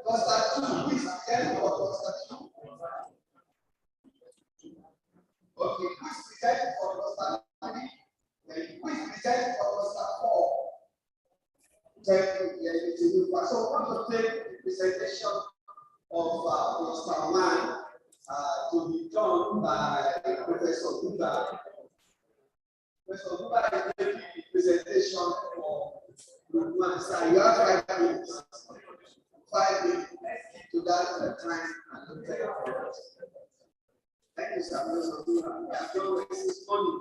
Cluster 2, who is presenting for cluster 2? Okay, who is presenting for cluster 3? Who is presenting for cluster 4? Thank you. So we're going to take the presentation of cluster 1 to be done by Professor Buba. Professor Buba is making the presentation for group 1. So you have 5 minutes. 5 minutes. Let's keep to that time and look at it. Thank you, sir. Professor Buba. We have done this morning.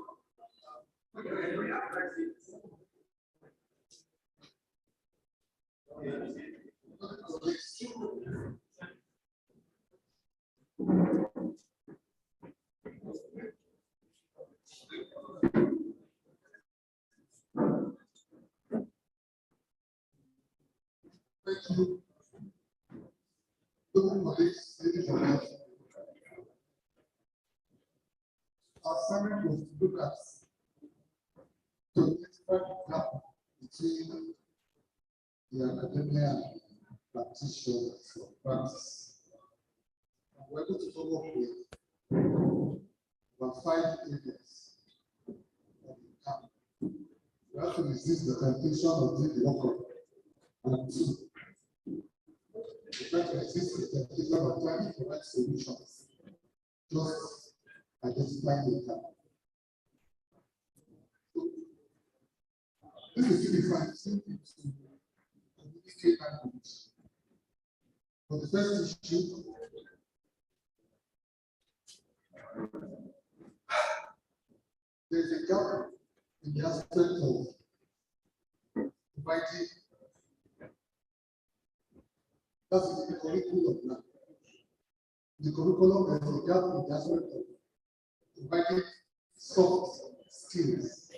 Thank you. Looking for this, our summary was to look at the different gap between the academia and practitioners of practice. And we're going to come up with about 5 areas of the gap. We have to resist the temptation of doing the work. And 2, we try to resist the temptation of trying to provide solutions. Just identify the gap. So, this is really fine. Simple to communicate language. For the first issue, there's a gap in the aspect of providing. That's the curriculum now. The curriculum has a gap in the aspect of providing soft skills.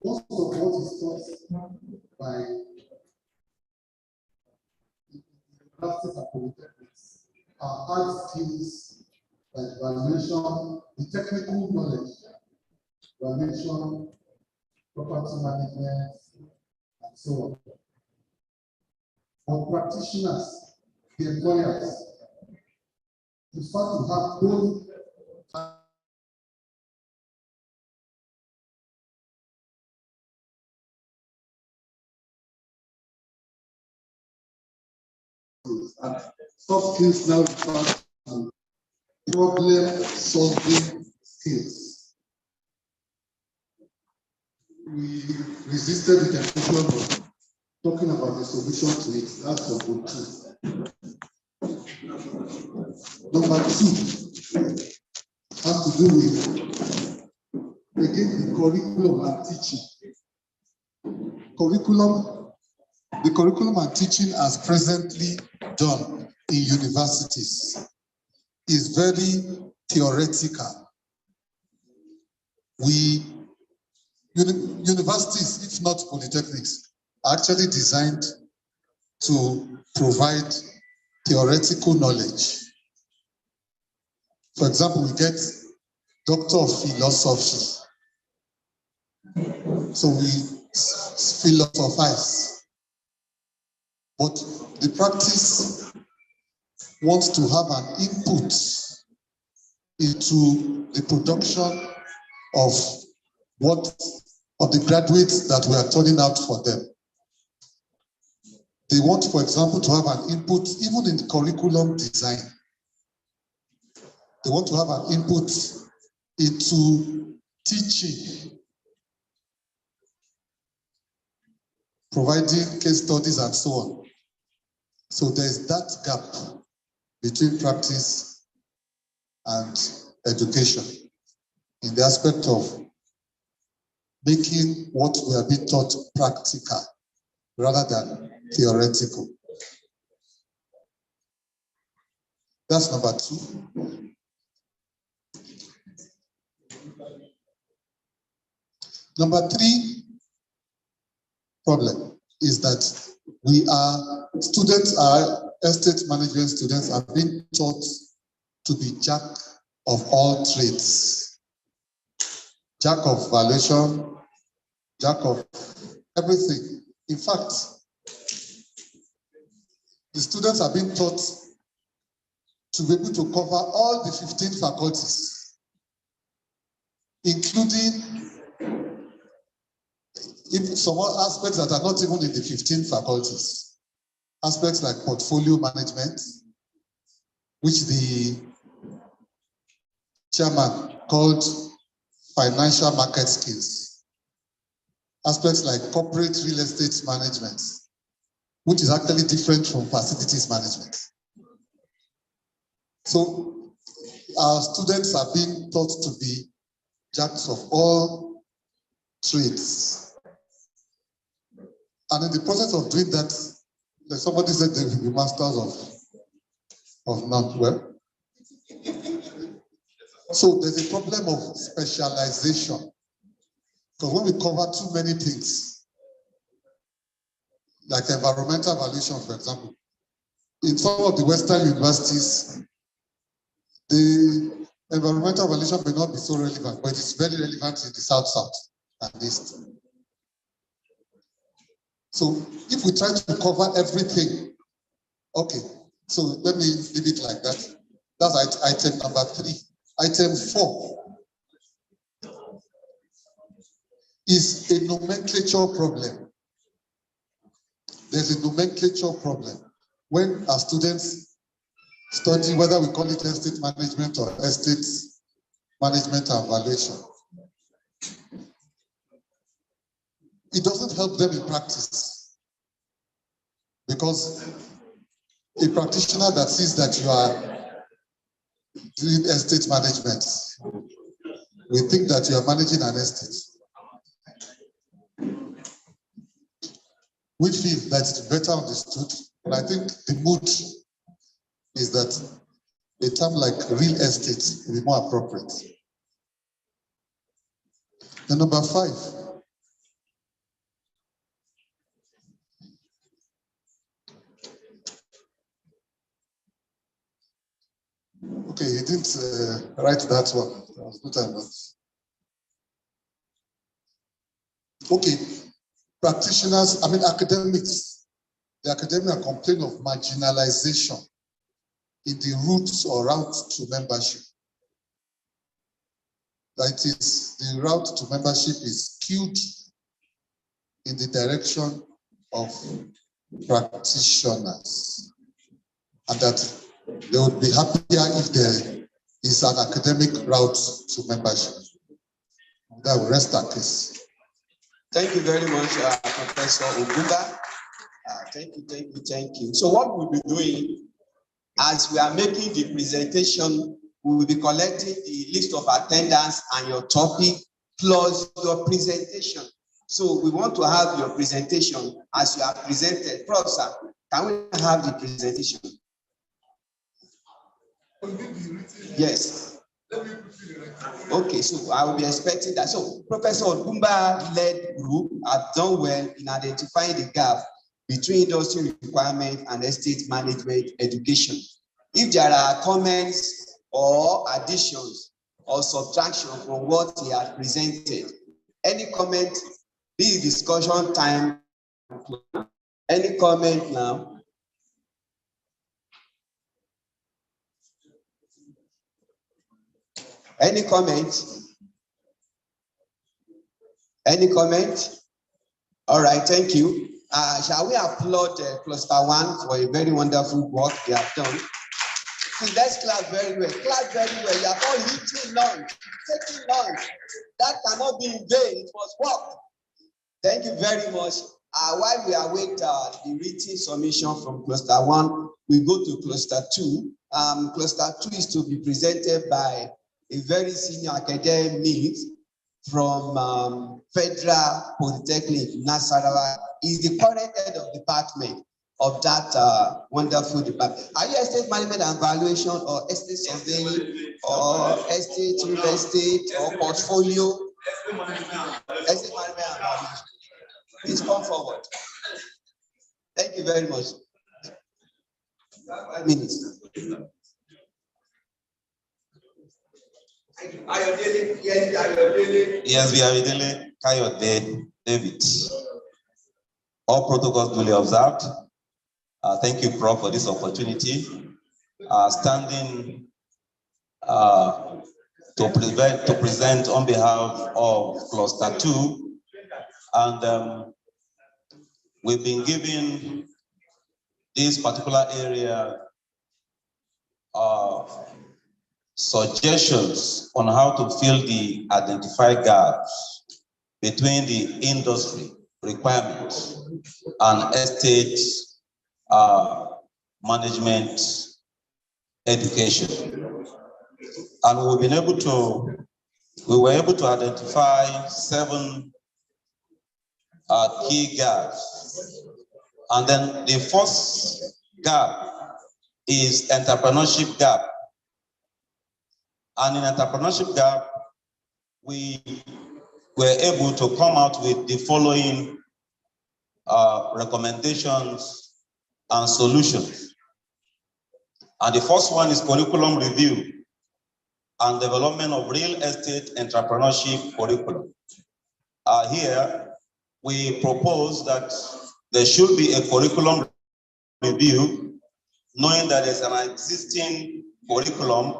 Most of what is taught by universities and polytechnics are hard skills like valuation, the technical knowledge, valuation, property management, and so on. For practitioners, the employers, prefer to have both and soft skills now refer to problem-solving skills. We resisted the temptation of talking about the solution to it. That's for good too. Number 2 has to do with, again, the curriculum and teaching. The curriculum and teaching as presently done in universities is very theoretical. Universities, if not polytechnics, are actually designed to provide theoretical knowledge. For example, we get Doctor of Philosophy. So we philosophize. But the practice wants to have an input into the production of the graduates that we are turning out for them. They want, for example, to have an input even in the curriculum design. They want to have an input into teaching, providing case studies and so on. So there's that gap between practice and education in the aspect of making what we are being taught practical rather than theoretical. That's number 2. Number 3 problem is that our estate management students are being taught to be jack of all trades. Jack of valuation, jack of everything. In fact, the students are being taught to be able to cover all the 15 faculties, including some aspects that are not even in the 15 faculties. Aspects like portfolio management, which the chairman called financial market skills. Aspects like corporate real estate management, which is actually different from facilities management. So our students are being taught to be jacks of all trades. And in the process of doing that, somebody said they will be masters of none. Well, so there's a problem of specialization. Because when we cover too many things, like environmental evaluation, for example, in some of the Western universities, the environmental evaluation may not be so relevant, but it's very relevant in the South and East. So if we try to cover everything, okay, so let me leave it like that. That's item number 3. Item 4 is a nomenclature problem. There's a nomenclature problem. When our students study, whether we call it estate management or estate management and valuation, it doesn't help them in practice. Because a practitioner that sees that you are doing estate management will think that you are managing an estate. We feel that it's better understood, and I think the mood is that a term like real estate will be more appropriate. Then number 5. Okay, he didn't write that one. There was no time left. Okay, practitioners, academics. The academia complain of marginalization in the routes or route to membership. That is, the route to membership is skewed in the direction of practitioners, and that they would be happier if there is an academic route to membership. That will rest our case. Thank you very much, Professor Ogunba. Thank you. So what we'll be doing, as we are making the presentation, we will be collecting the list of attendance and your topic, plus your presentation. So we want to have your presentation as you are presented. Professor, can we have the presentation? Yes. Okay, so I will be expecting that. So Professor Ogunba led group have done well in identifying the gap between industry requirement and estate management education. If there are comments or additions or subtraction from what he has presented, any comment, be discussion time. Any comment now? Any comment? Any comment? All right, thank you. Shall we applaud Cluster 1 for a very wonderful work they have done? Please, let's clap very well. Clap very well. You are all eating lunch, taking lunch. That cannot be in vain. It must work. Thank you very much. While we await the written submission from Cluster 1, we go to Cluster 2. Cluster 2 is to be presented by a very senior academic from Federal Polytechnic, Nasarawa. He's the current head of department of that wonderful department. Are you estate management and valuation, or estate surveying, or estate real estate, or portfolio? Estate management and valuation. Please come forward. Thank you very much. 5 minutes. Yes, we are Ayodele Kayode David. All protocols duly observed. Thank you, Prof, for this opportunity. Standing to present on behalf of Cluster 2, and we've been given this particular area suggestions on how to fill the identified gaps between the industry requirements and estate management education. And we were able to identify 7 key gaps. And then the first gap is entrepreneurship gap. And in entrepreneurship gap, we were able to come out with the following recommendations and solutions. And the first one is curriculum review and development of real estate entrepreneurship curriculum. Here, we propose that there should be a curriculum review, knowing that there's an existing curriculum,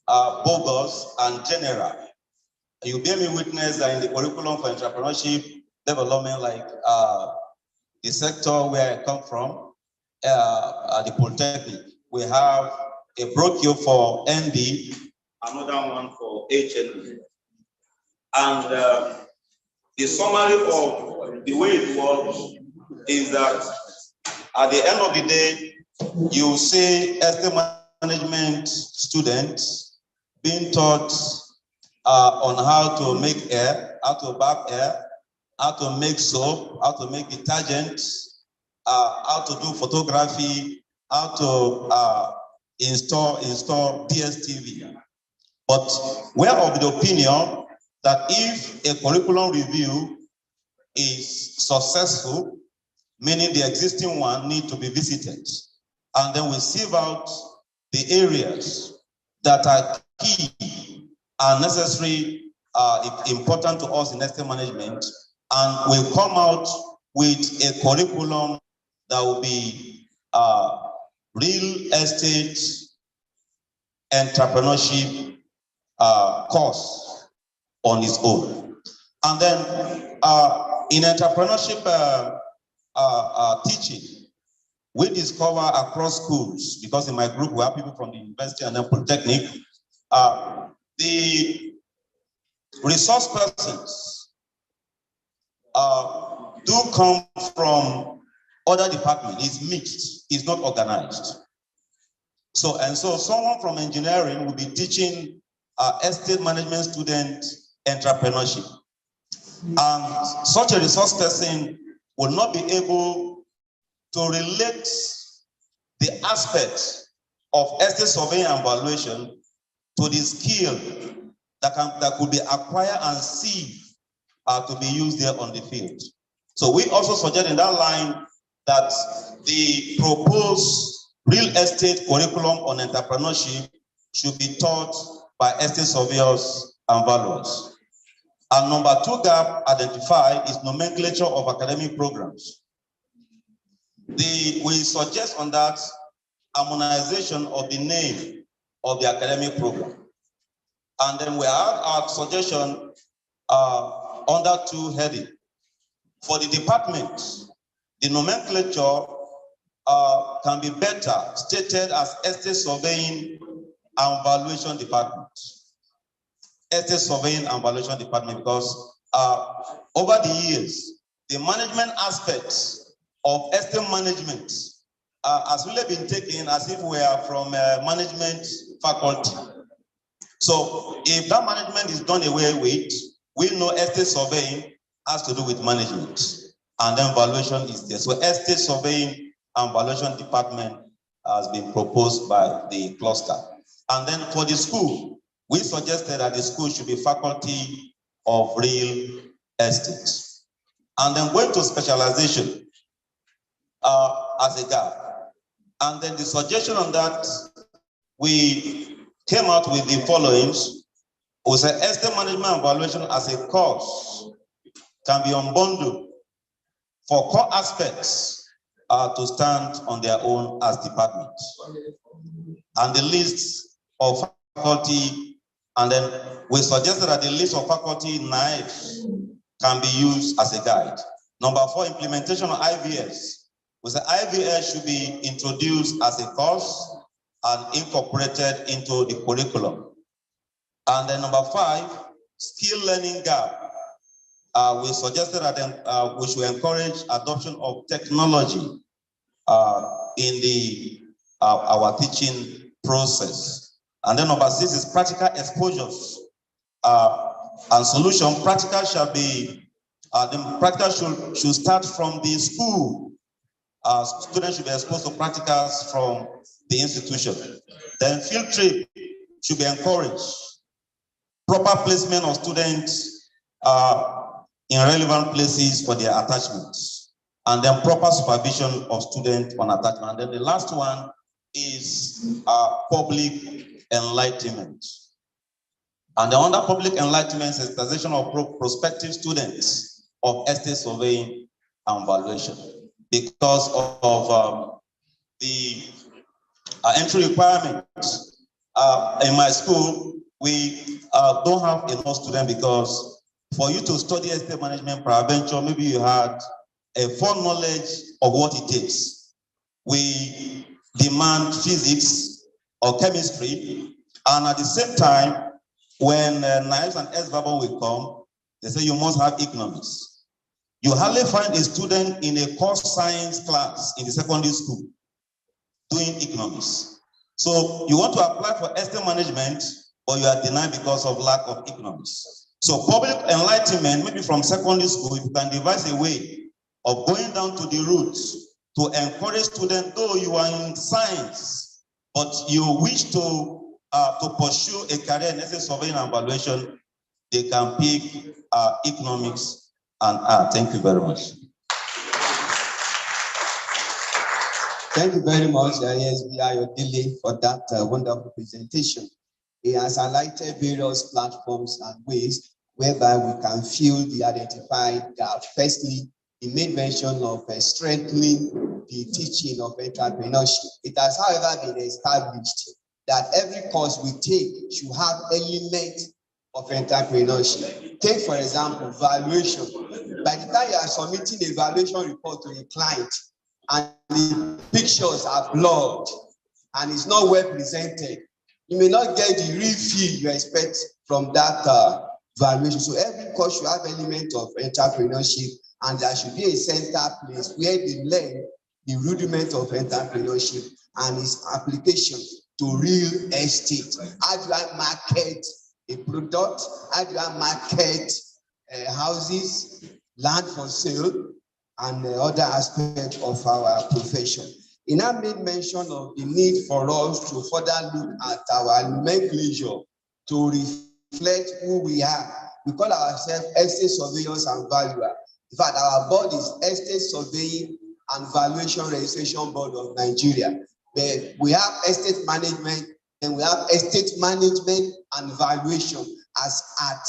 bogus and general. You bear me witness that in the curriculum for entrepreneurship development, like the sector where I come from, the Polytechnic, we have a brochure for ND, another one for HND. And the summary of the way it works is that at the end of the day, you see estate management students being taught on how to make air, how to bath air, how to make soap, how to make detergent, how to do photography, how to install DSTV. But we're of the opinion that if a curriculum review is successful, meaning the existing one need to be visited, and then we sieve out the areas that are key and necessary, important to us in estate management, and we come out with a curriculum that will be real estate entrepreneurship course on its own. And then in entrepreneurship teaching, we discover across schools, because in my group we have people from the university and then Polytechnic, the resource persons do come from other departments. It's mixed, it's not organized. So someone from engineering will be teaching estate management student entrepreneurship. And such a resource person will not be able to relate the aspects of estate surveying and valuation to the skill that could be acquired and see to be used there on the field. So we also suggest in that line that the proposed real estate curriculum on entrepreneurship should be taught by estate surveyors and valuers. And number 2 gap identified is nomenclature of academic programs. We suggest on that harmonization of the name of the academic program. And then we have our suggestion under 2 heading. For the department, the nomenclature can be better stated as estate surveying and valuation department. Estate surveying and valuation department, because over the years, the management aspects of estate management has really been taken as if we are from management faculty. So if that management is done away with, we know estate surveying has to do with management, and then valuation is there. So estate surveying and valuation department has been proposed by the cluster. And then for the school, we suggested that the school should be faculty of real estate. And then going to specialization as a gap. And then the suggestion on that, we came out with the following. We said estate management and valuation as a course can be unbundled for core aspects to stand on their own as departments. And the list of faculty, and then we suggested that the list of faculty Niesv can be used as a guide. Number 4, implementation of IVS. We said IVS should be introduced as a course and incorporated into the curriculum. And then number 5, skill learning gap. We suggested that we should encourage adoption of technology in the our teaching process. And then number 6 is practical exposures and solution. Practical shall be the practical should start from the school. Students should be exposed to practicals from the institution. Then field trip should be encouraged. Proper placement of students in relevant places for their attachments. And then proper supervision of students on attachment. And then the last one is public enlightenment. And then under public enlightenment, sensitization of prospective students of estate surveying and valuation. Because of the entry requirements. In my school, we don't have enough students because for you to study estate management peradventure, maybe you had a full knowledge of what it takes. We demand physics or chemistry, and at the same time, when Niesv and S-Verbal will come, they say you must have economics. You hardly find a student in a core science class in the secondary school doing economics. So you want to apply for estate management, but you are denied because of lack of economics. So public enlightenment, maybe from secondary school, if you can devise a way of going down to the roots to encourage students, though you are in science, but you wish to pursue a career in estate surveying and valuation, they can pick economics and art. Thank you very much. Thank you very much, Niesv Ayodele, for that wonderful presentation. He has highlighted various platforms and ways whereby we can fill the identified gap. Firstly, he made mention of strengthening the teaching of entrepreneurship. It has, however, been established that every course we take should have elements of entrepreneurship. Take, for example, valuation. By the time you are submitting a valuation report to a client and the pictures are blurred and it's not well presented, you may not get the real feel you expect from that valuation. So every course should have element of entrepreneurship, and there should be a center place where they learn the rudiment of entrepreneurship and its application to real estate. How do I market a product? How do I market houses, land for sale, and other aspects of our profession? He now made mention of the need for us to further look at our nomenclature to reflect who we are. We call ourselves estate surveyors and valuers. In fact, our board is Estate Surveying and Valuation Registration Board of Nigeria. But we have estate management, and we have estate management and valuation as at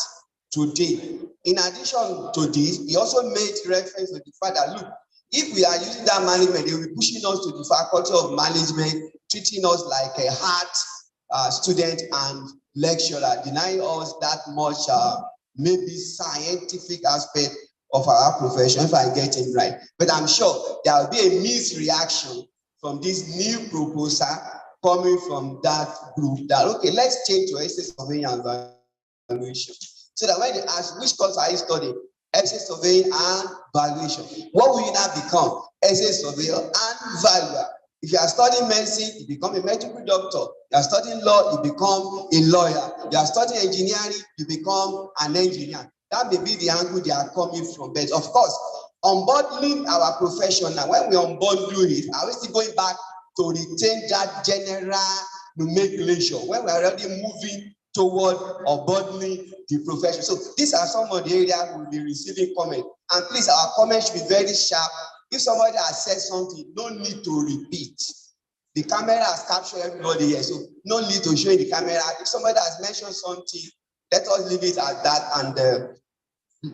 today. In addition to this, he also made reference to the fact that, look, if we are using that management, they will be pushing us to the faculty of management, treating us like a hard student and lecturer, denying us that much maybe scientific aspect of our profession, if I get it right. But I'm sure there will be a misreaction from this new proposal coming from that group that, okay, let's change to estate surveying and valuation. So that when they ask, which course are you studying? Estate surveying and valuation. What will you now become? Estate surveyor and valuer. If you are studying medicine, you become a medical doctor. You are studying law, you become a lawyer. You are studying engineering, you become an engineer. That may be the angle they are coming from. But of course, unbundling our profession now, when we unbundle it, are we still going back to retain that general nomenclature when we are already moving toward unbundling the profession? So these are some of the areas we'll be receiving comment. And please, our comments should be very sharp. If somebody has said something, no need to repeat. The camera has captured everybody here, so no need to show in the camera. If somebody has mentioned something, let us leave it at that, and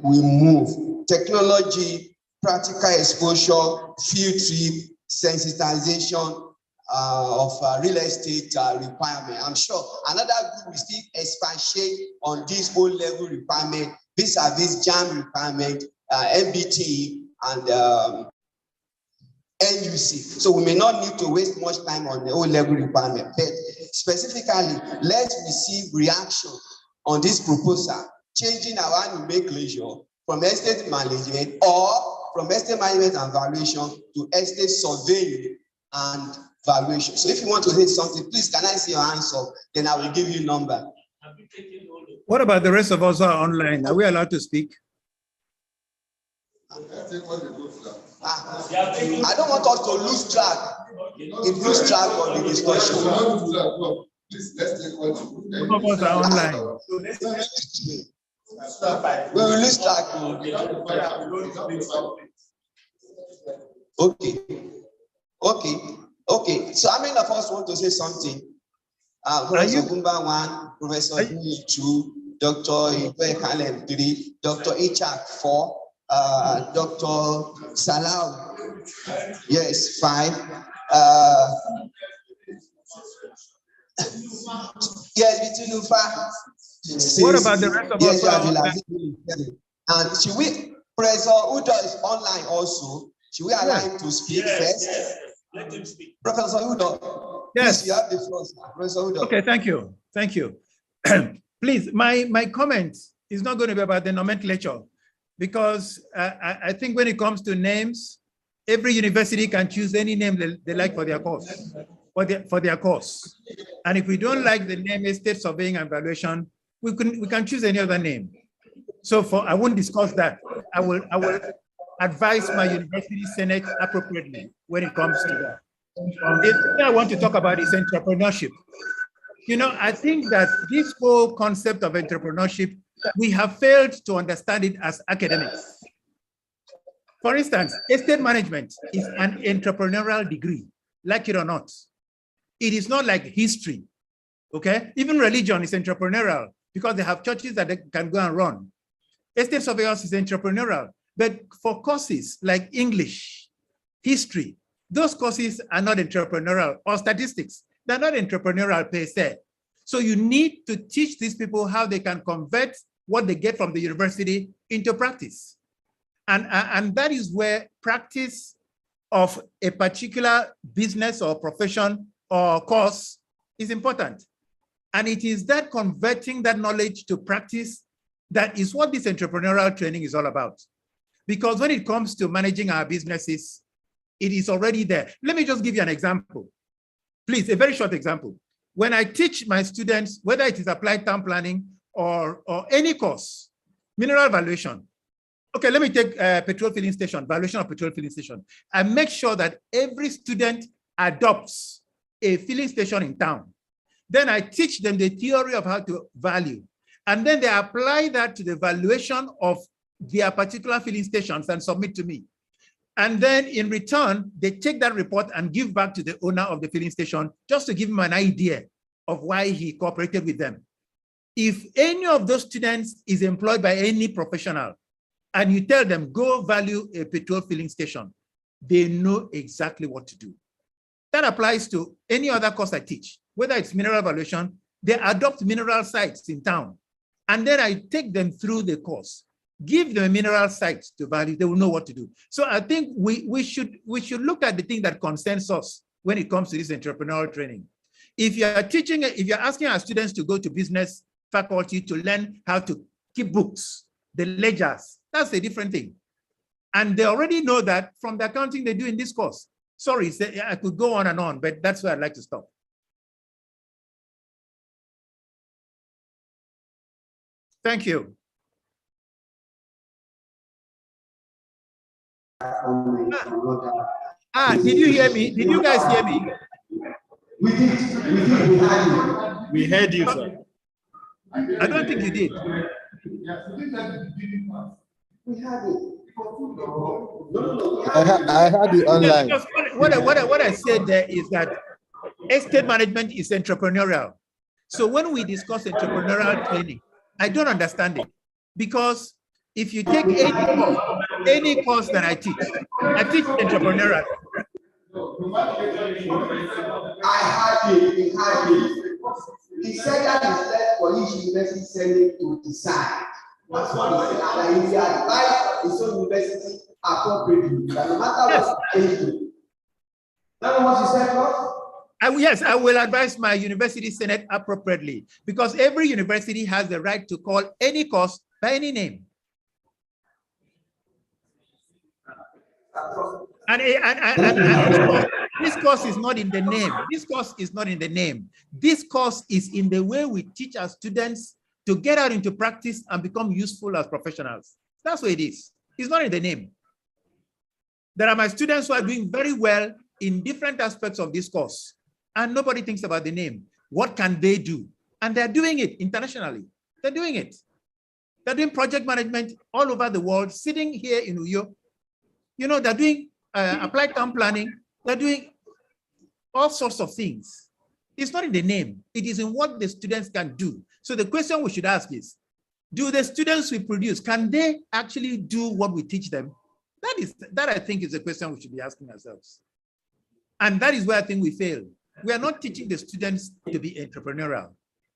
we move. Technology, practical exposure, field trip, sensitization of real estate requirement. I'm sure another group will still expatiate on this whole level requirement, vis-a-vis JAM requirement, MBT, and NUC. So we may not need to waste much time on the whole level requirement, but specifically, let's receive reaction on this proposal, changing our nomenclature from estate management or from estate management and valuation to estate surveying and valuation. So if you want to say something, please, can I see your hands up? Then I will give you number. What about the rest of us who are online? Are we allowed to speak? I don't want us to lose track. Lose track of the discussion. Some of us are online. We will lose track. Okay. So how many of us want to say something? Professor Gumba 1, Professor Duni 2, Dr. Ibe Kalem 3, Dr. Ichak 4, Dr. Salau, yes, 5. Yes, Bitinufa. What about the rest of us? And should we, Professor Udo is online also. Should we allow him to speak first? Yes. Let him speak. Professor Udo, yes, please, you have the floor, Professor Udo. Okay, thank you. Please, my comment is not going to be about the nomenclature, because I think when it comes to names, every university can choose any name they like for their course, for their course. And if we don't like the name estate surveying and valuation, we can choose any other name. So I won't discuss that. I will advise my university senate appropriately when it comes to that. The thing I want to talk about is entrepreneurship. You know, I think that this whole concept of entrepreneurship, we have failed to understand it as academics. For instance, estate management is an entrepreneurial degree, like it or not. It is not like history, okay? Even religion is entrepreneurial because they have churches that they can go and run. Estate surveyors is entrepreneurial, but for courses like English, history, those courses are not entrepreneurial, or statistics, they're not entrepreneurial per se. So you need to teach these people how they can convert what they get from the university into practice. And that is where practice of a particular business or profession or course is important. And it is that converting that knowledge to practice that is what this entrepreneurial training is all about. Because when it comes to managing our businesses, it is already there. Let me just give you an example. Please, a very short example. When I teach my students, whether it is applied town planning or any course, mineral valuation. Okay, let me take petrol filling station, valuation of petrol filling station. I make sure that every student adopts a filling station in town. Then I teach them the theory of how to value. And then they apply that to the valuation of their particular filling stations and submit to me. And then in return, they take that report and give back to the owner of the filling station just to give him an idea of why he cooperated with them. If any of those students is employed by any professional and you tell them, go value a petrol filling station, they know exactly what to do. That applies to any other course I teach, whether it's mineral valuation, they adopt mineral sites in town. And then I take them through the course, give them a mineral site to value, they will know what to do. So I think we should look at the thing that concerns us when it comes to this entrepreneurial training. If you're asking our students to go to business faculty to learn how to keep books, the ledgers, that's a different thing. And they already know that from the accounting they do in this course. Sorry, I could go on and on, but that's where I'd like to stop. Thank you. Did you hear me? Did you guys hear me? We did. We heard you, sir. I don't think you did. We had it. I had it online. What I said there is that estate management is entrepreneurial. So when we discuss entrepreneurial training, I don't understand it, because if you take any course that I teach entrepreneurial. I had it. He had it. He said that is left for each university senate to decide. That's what he said. And he advised his own university appropriately. That no matter what they do. That's what you said, Lord? Yes, I will advise my university senate appropriately, because every university has the right to call any course by any name. And this course is not in the name. This course is not in the name. This course is in the way we teach our students to get out into practice and become useful as professionals. That's what it is. It's not in the name. There are my students who are doing very well in different aspects of this course, and nobody thinks about the name. What can they do? And they're doing it internationally. They're doing it. They're doing project management all over the world, sitting here in Uyo. You know, they're doing applied town planning. They're doing all sorts of things. It's not in the name. It is in what the students can do. So the question we should ask is, do the students we produce, can they actually do what we teach them? That I think is the question we should be asking ourselves. And that is where I think we fail. We are not teaching the students to be entrepreneurial.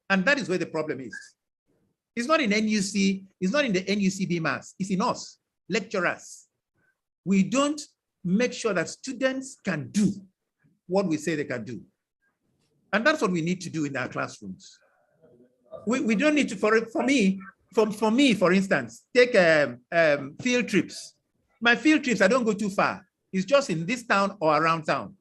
And that is where the problem is. It's not in NUC, it's not in the NUCB mass, it's in us, lecturers. We don't make sure that students can do what we say they can do. And that's what we need to do in our classrooms. We don't need to, for me, for instance, take field trips. My field trips, I don't go too far. It's just in this town or around town.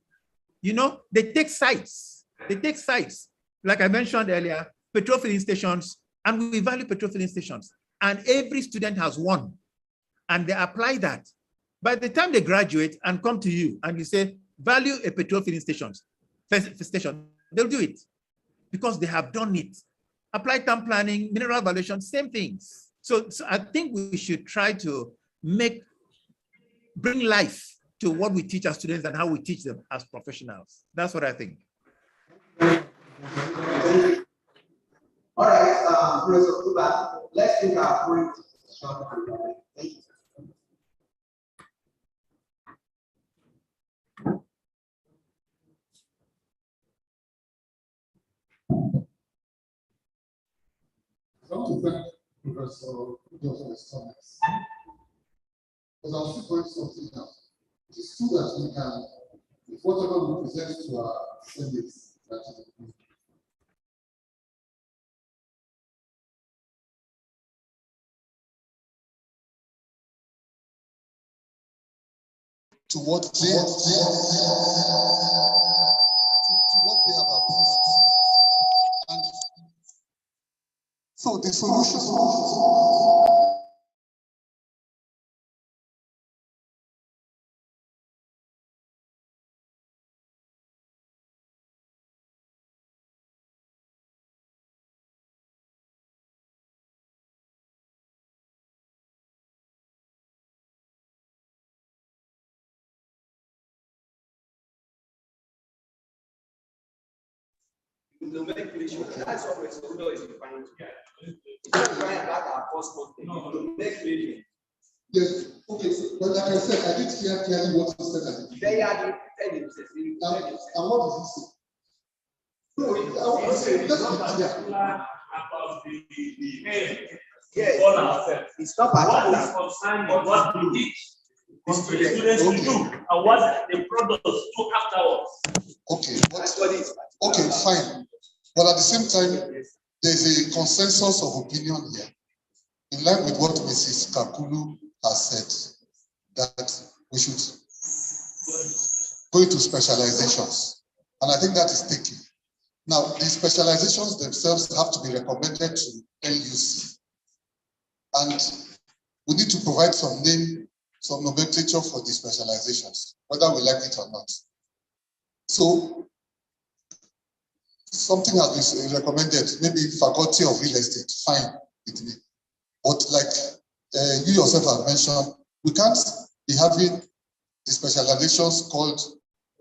You know, they take sites. They take sites. Like I mentioned earlier, petrol filling stations, and we value petrol filling stations. And every student has one. And they apply that. By the time they graduate and come to you and you say, value a petrol filling station, they'll do it because they have done it. Applied town planning, mineral valuation, same things. So I think we should try to bring life to what we teach our students and how we teach them as professionals. That's what I think. All right, Professor Kuba, let's take our point. Thank you. I want to thank Professor Kuba for his comments. Because I was going something out. It is true that we can, if whatever we present to our Senate, that is approved. To what they have approved. And so the solution. Nomenclature. That's what Professor is referring to. It's not referring about our first content. Nomenclature. Yes, okay, but like I said, I didn't hear clearly what he said at the beginning. They had repeated himself. And what does he say? No, I want to say, let's be clear. About the Yes, on ourselves. it's not What is particular. concerned with what we teach the students to do and what the products do afterwards. Okay, That's what it is. okay, fine. But at the same time, there's a consensus of opinion here. In line with what Mrs. Kakulu has said, that we should go into specializations. And I think that is taken. Now, the specializations themselves have to be recommended to LUC. And we need to provide some nomenclature for the specializations, whether we like it or not. So, something has been recommended, maybe faculty of real estate, fine with me. But like you yourself have mentioned, we can't be having the specializations called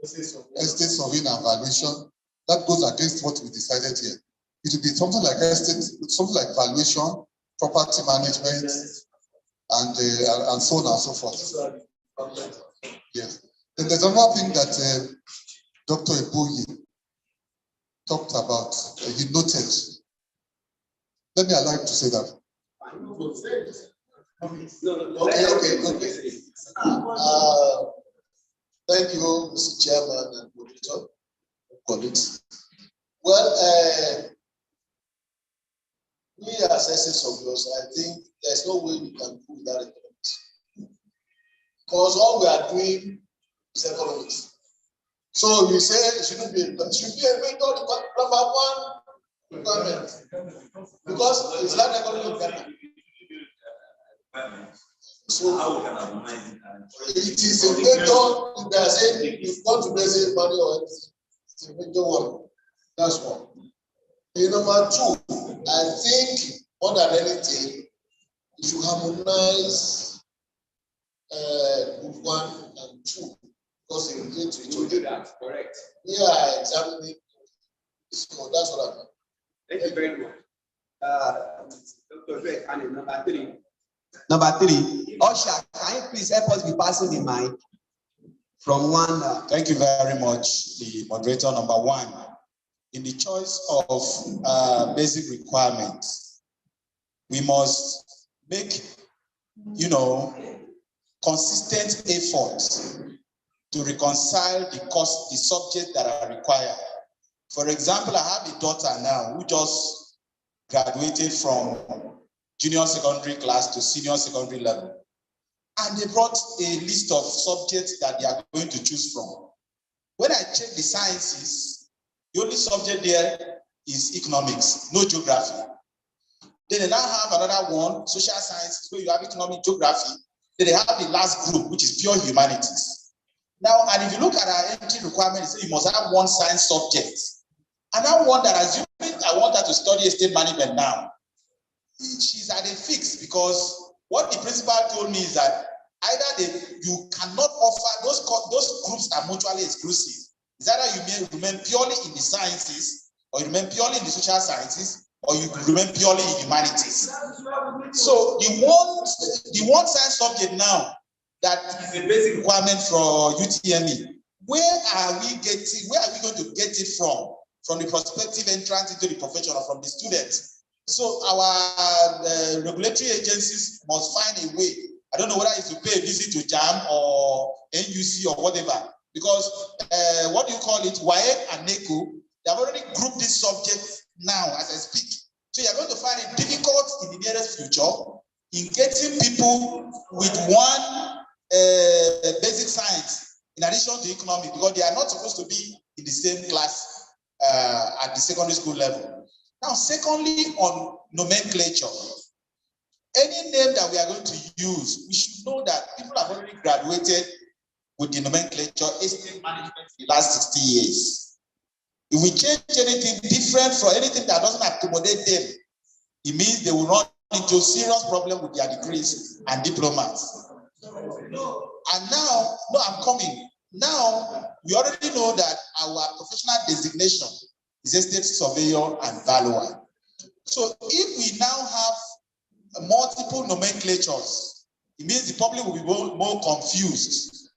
estate surveying and valuation. That goes against what we decided here. It will be something like estate, something like valuation, property management, and so on and so forth. Yes. And there's another thing that Dr. Eboye talked about, he noted. Let me allow him to say that. Okay. Thank you, Mr. Chairman and moderator, colleagues. Well, we as SS of yours, I think there's no way we can prove that economics. Because all we are doing is economics. So we say it should be a major number one requirement. Because it's not economic Ghana. So it is a major, if they are saying if you want to raise money or anything, it's a major one. That's one. The number two, I think more than anything, you should harmonize group 1 and 2 because they relate to each other. Do that, correct? Yeah, examining. So that's what I mean. Thank you very much. Dr. Drake, and number 3. Number 3, Osha, can you please help us be passing the mic from one? Thank you very much, the moderator. Number 1, in the choice of basic requirements, we must make, consistent efforts to reconcile the subjects that are required. For example, I have a daughter now who just graduated from junior secondary class to senior secondary level. And they brought a list of subjects that they are going to choose from. When I check the sciences, the only subject there is economics, no geography. Then they now have another one, social sciences, where you have economic, geography. Then they have the last group, which is pure humanities. Now, and if you look at our entry requirement, it says you must have one science subject. And that one that assuming I want her to study estate management now, she's at a fix because what the principal told me is that either you cannot offer, those groups are mutually exclusive. It's either you may remain purely in the sciences, or you remain purely in the social sciences, or you remain purely in humanities. So the one science subject now that is a basic requirement for UTME, where are we going to get it from? From the prospective entrance into the profession or from the students? So our regulatory agencies must find a way. I don't know whether it's to pay a visit to JAM or NUC or whatever, because what do you call it? WAEC and NECO, they have already grouped this subject now as I speak. So you're going to find it difficult in the nearest future in getting people with one basic science in addition to economics, because they are not supposed to be in the same class at the secondary school level. Now, secondly, on nomenclature, any name that we are going to use, we should know that people have already graduated with the nomenclature estate management in the last 60 years. If we change anything different from anything that doesn't accommodate them, it means they will run into serious problem with their degrees and diplomas. And now, no, I'm coming. Now, we already know that our professional designation is estate surveyor and valuer. So if we now have multiple nomenclatures, it means the public will be more confused.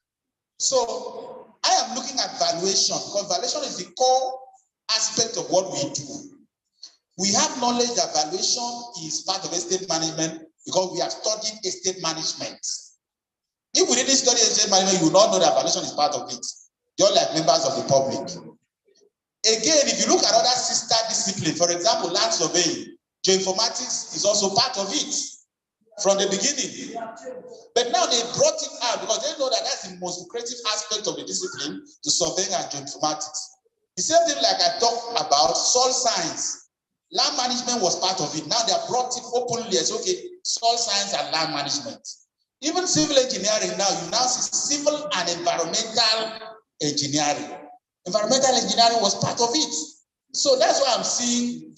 So I am looking at valuation, because valuation is the core aspect of what we do. We have knowledge that valuation is part of estate management because we have studied estate management. If we didn't study estate management, you would not know that valuation is part of it. You're like members of the public. Again, if you look at other sister disciplines, for example, land surveying, geoinformatics is also part of it from the beginning. But now they brought it out because they know that that's the most lucrative aspect of the discipline, to surveying and geoinformatics. The same thing like I talked about soil science. Land management was part of it. Now they have brought it openly as, okay, soil science and land management. Even civil engineering now, you now see civil and environmental engineering. Environmental engineering was part of it. So that's why I'm seeing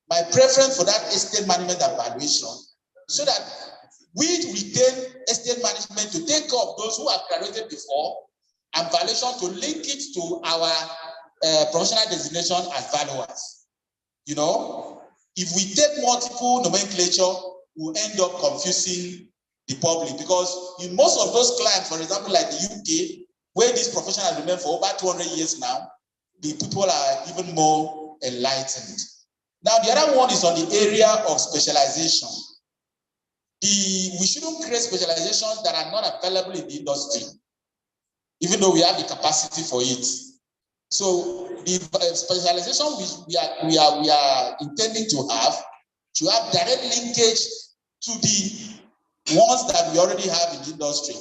my preference for that estate management evaluation, so that we retain estate management to take up those who have graduated before, and valuation to link it to our professional designation as valuers. You know, if we take multiple nomenclature, we'll end up confusing the public, because in most of those clients, for example, like the UK, where this profession has remained for over 200 years now, the people are even more enlightened. Now, the other one is on the area of specialization. We shouldn't create specializations that are not available in the industry, even though we have the capacity for it. So the specialization we are intending to have direct linkage to the ones that we already have in the industry.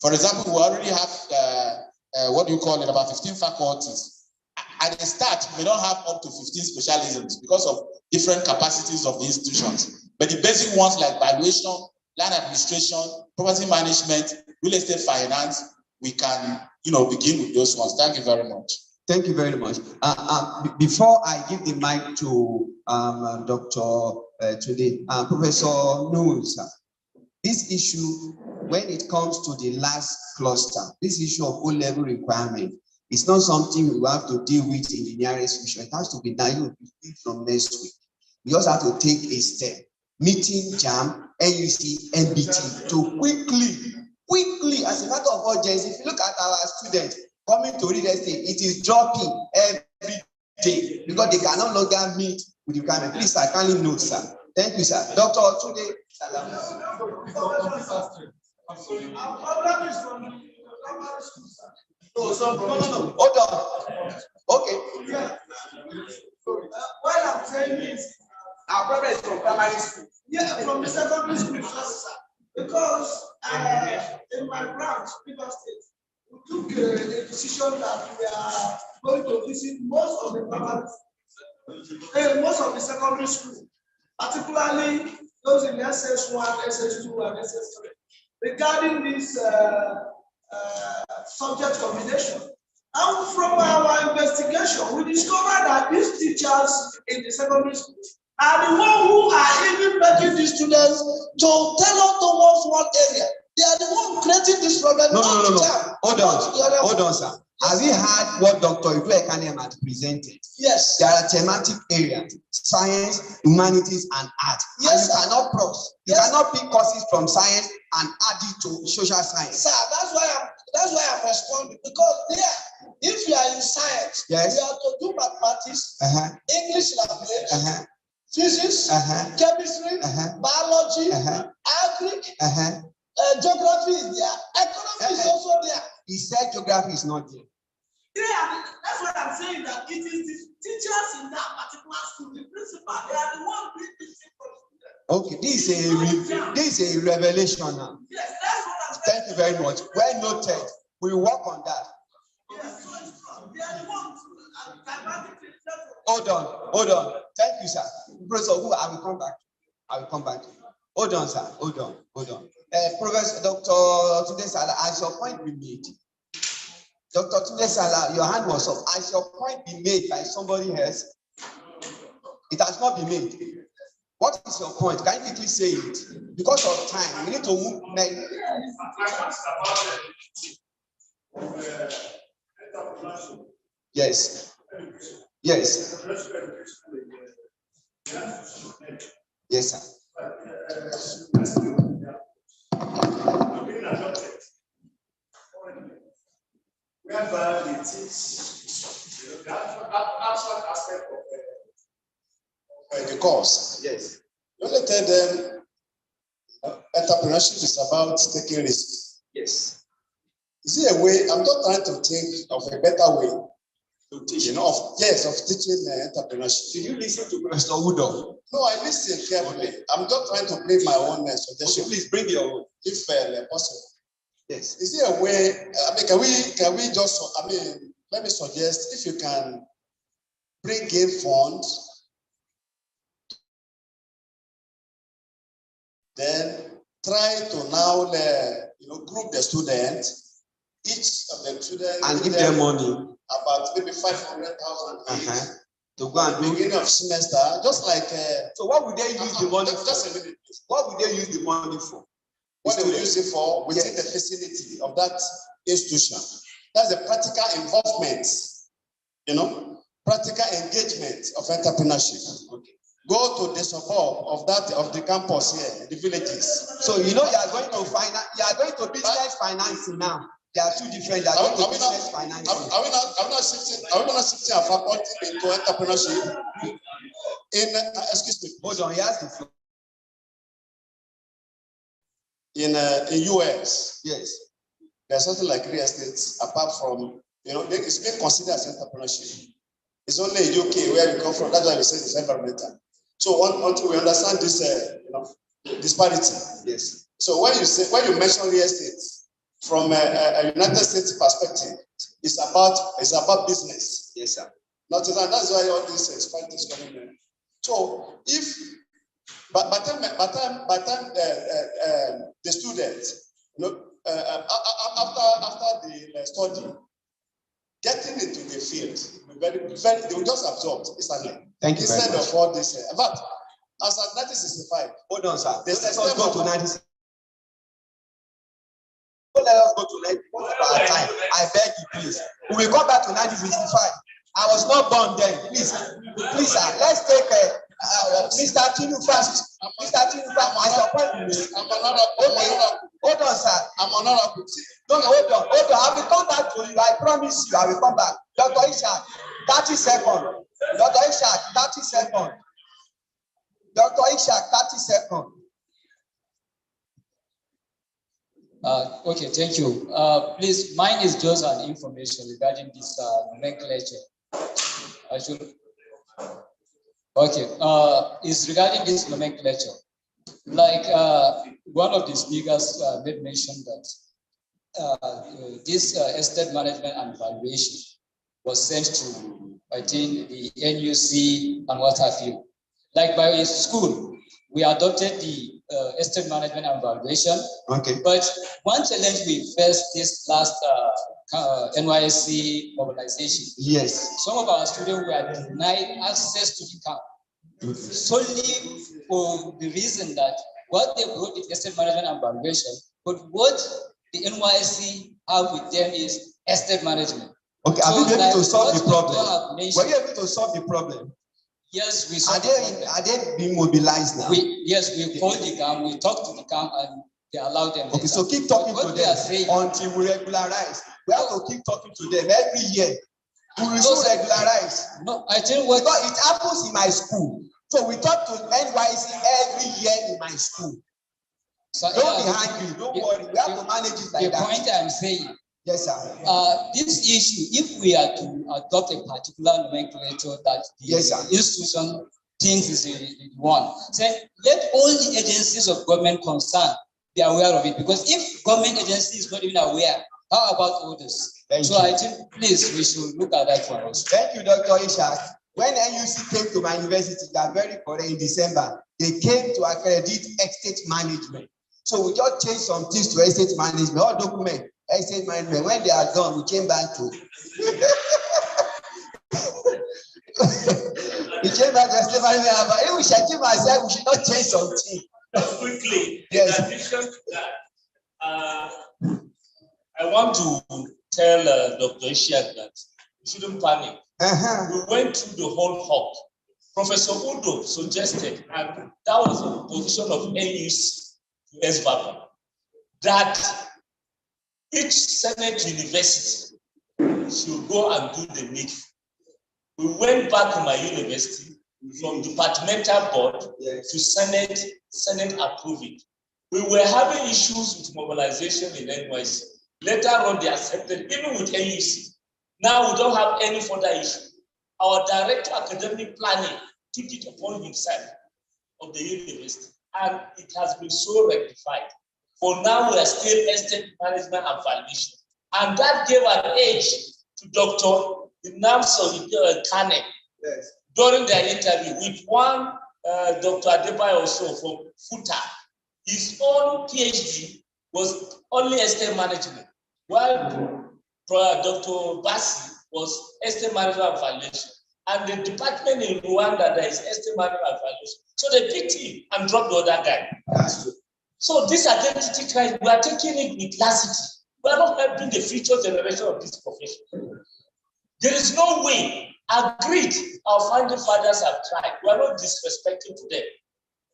For example, we already have about 15 faculties. At the start, we don't have up to 15 specialisms because of different capacities of the institutions. But the basic ones like valuation, land administration, property management, real estate finance, we can, begin with those ones. Thank you very much. Thank you very much. Before I give the mic to Dr. Today, Professor Nunes, this issue, when it comes to the last cluster, this issue of O-level requirement, it's not something we have to deal with in the nearest future. It has to be done from next week. We also have to take a step, meeting JAM, NUC, NBT, to quickly, as a matter of urgency. If you look at our students coming to real estate, it is dropping every day because they can no longer meet with the requirement. Please, sir, kindly note, sir. Thank you, sir. Dr. Today, salam. No. Hold on. Okay. Yeah. What I'm saying is, our brother is from primary school. Yeah, from the secondary school, sir. Because in my branch, River State, we took a decision that we are going to visit most of the primary schools, most of the secondary schools, particularly those in SS1, SS2, and SS3, regarding this subject combination. And from our investigation, we discovered that these teachers in the secondary school are the ones who are even making the students to tell us towards one area. They are the ones creating this problem. No. Hold on, sir. Have you heard what Dr. Ibu had presented? Yes. There are thematic areas: science, humanities, and art. Yes, and you cannot cross. You cannot pick courses from science and add it to social science. Sir, that's why I'm responding, because if you are in science, yes, you have to do mathematics, English language, physics, chemistry, biology, agric, geography is there, economy is also there. He said geography is not there. Yeah, that's what I'm saying, that it is the teachers in that particular school, the principal, they are the ones doing this thing for the students. Okay, this is a revelation now. Yes, that's what I'm saying. Thank you very much. Well noted. We will work on that. Yes, so they are the ones Hold on. Thank you, sir. Professor, I will come back. Hold on, sir. Hold on. Professor Dr. Tunde Salah, as your point be made. Dr. Tunde Salah, your hand was up. As your point be made by somebody else, it has not been made. What is your point? Can you quickly say it? Because of time, we need to move. Yes. Yes, sir. Whereby it is the abstract aspect of the course. Yes. You only tell them entrepreneurship is about taking risks. Yes. Is it a way? I'm not trying to think of a better way to teach. Of teaching entrepreneurship. Did you listen to Professor Udo? No, I listened carefully. I'm just trying to bring my own suggestion. Okay, please bring your own, if possible. Yes. Is there a way? Can we just? Let me suggest if you can bring in funds, then try to now group the students, each of the students, and give them money about maybe 500,000 to go and do beginning of semester, just like. So what would they use the money for? Just a minute, please. What would they use the money for? What they will use it for within the vicinity of that institution. That's the practical involvement, practical engagement of entrepreneurship. Okay. go to the suburb of the campus here, the villages. So you know you are going to business financing now. There are two different. Are we not shifting our faculty into entrepreneurship? Excuse me. Hold on. Yes. In US, yes, there's something like real estate. Apart from it's being considered as entrepreneurship. It's only in UK where we come from. That's why we say it's environmental. So until we understand this, disparity. Yes. So when you mention real estate from a United States perspective, it's about business. Yes, sir. Not that. That's why all these disparities coming in. So if by the time the student, after the study, getting into the field, they will just absorb instantly. Thank you. Instead of all this, but as at 1965. Hold on, sir. Let us go to 1965. Let us go to 1965. Time. I beg you, please. We will come back to 1965. I was not born then. Please, sir. Let's take Mr. Tinu first. Mr. Tinu first. Hold on, sir. I'm honorable. No, hold on. I will come back to you. I promise you, I will come back. Dr. Ishak, 30 seconds. Dr. Ishak, 30 seconds. Dr. Ishak, 30 seconds. Okay, thank you. Please, mine is just an information regarding this nomenclature. Okay, it's regarding this nomenclature. Like one of the speakers made mention that this estate management and valuation was sent to, I think, the NUC and what have you. Like by school, we adopted the estate management and valuation. Okay. But one challenge we faced this last NYSC mobilization. Yes. Some of our students were denied access to the camp solely for the reason that what they wrote is estate management and valuation, but what the NYSC have with them is estate management. Okay, are we able to solve the problem? Were you able to solve the problem? Yes, we solved Are they being mobilized now? Yes, we called the camp, we talked to the camp, and they allowed them. Okay, so keep talking to them until we regularize. We have to keep talking to them every year. We will soon regularize. No, I think what because it happens in my school. So we talk to NYC every year in my school. So don't be angry, don't worry. We have to manage it like that. The point I'm saying. Yes, sir. This issue, if we are to adopt a particular nomenclature that the institution thinks is the one, then let all the agencies of government concerned be aware of it. Because if government agency is not even aware, how about others? I think, please, we should look at that one also. Thank you, Dr. Ishak. When NUC came to my university, they are very correct in December. They came to accredit estate management. So we just changed some things to estate management, all document, estate management. When they are done, we came back to we came back to estate management. But if we should keep ourselves, we should not change something. Quickly, yes. In addition to that, I want to tell Dr. Ishak that we shouldn't panic. We went through the whole hop. Professor Udo suggested, and that was the position of NUC to Niesv, that each Senate university should go and do the Niesv. We went back to my university from departmental board to Senate approved it. We were having issues with mobilization in NYC. Later on, they accepted, even with NUC. Now we don't have any further issue. Our director of academic planning took it upon himself of the university, and it has been so rectified. For now, we are still estate management and valuation. And that gave an edge to Dr. Niesv Kane during their interview with one Dr. Adebayo also from FUTA. His own PhD was only estate management, while Dr. Bassi was estate management and valuation. And the department in Rwanda, there is estate management and valuation. So they picked him and dropped the other guy. So this identity crisis, we are taking it with laxity. We are not helping the future generation of this profession. There is no way Agreed, our founding fathers have tried. We are not disrespecting to them.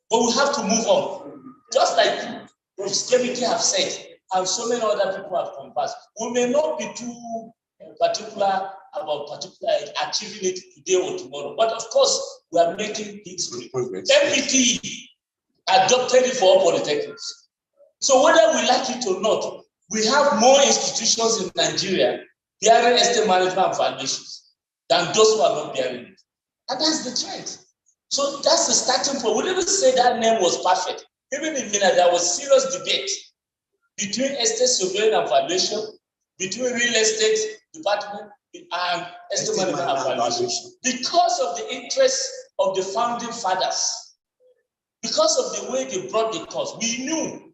But we have to move on. Just like Professor Kemike have said, and so many other people have conversed, we may not be too particular about achieving it today or tomorrow. But of course, we are making history. MPT adopted it for all polytechnics. So whether we like it or not, we have more institutions in Nigeria bearing estate management and foundations than those who are not bearing it. And that's the trend. So that's the starting point. We didn't say that name was perfect. Even in Mina, there was serious debate between estate surveying and valuation, between real estate department and estate management and valuation. Because of the interest of the founding fathers, because of the way they brought the course, we knew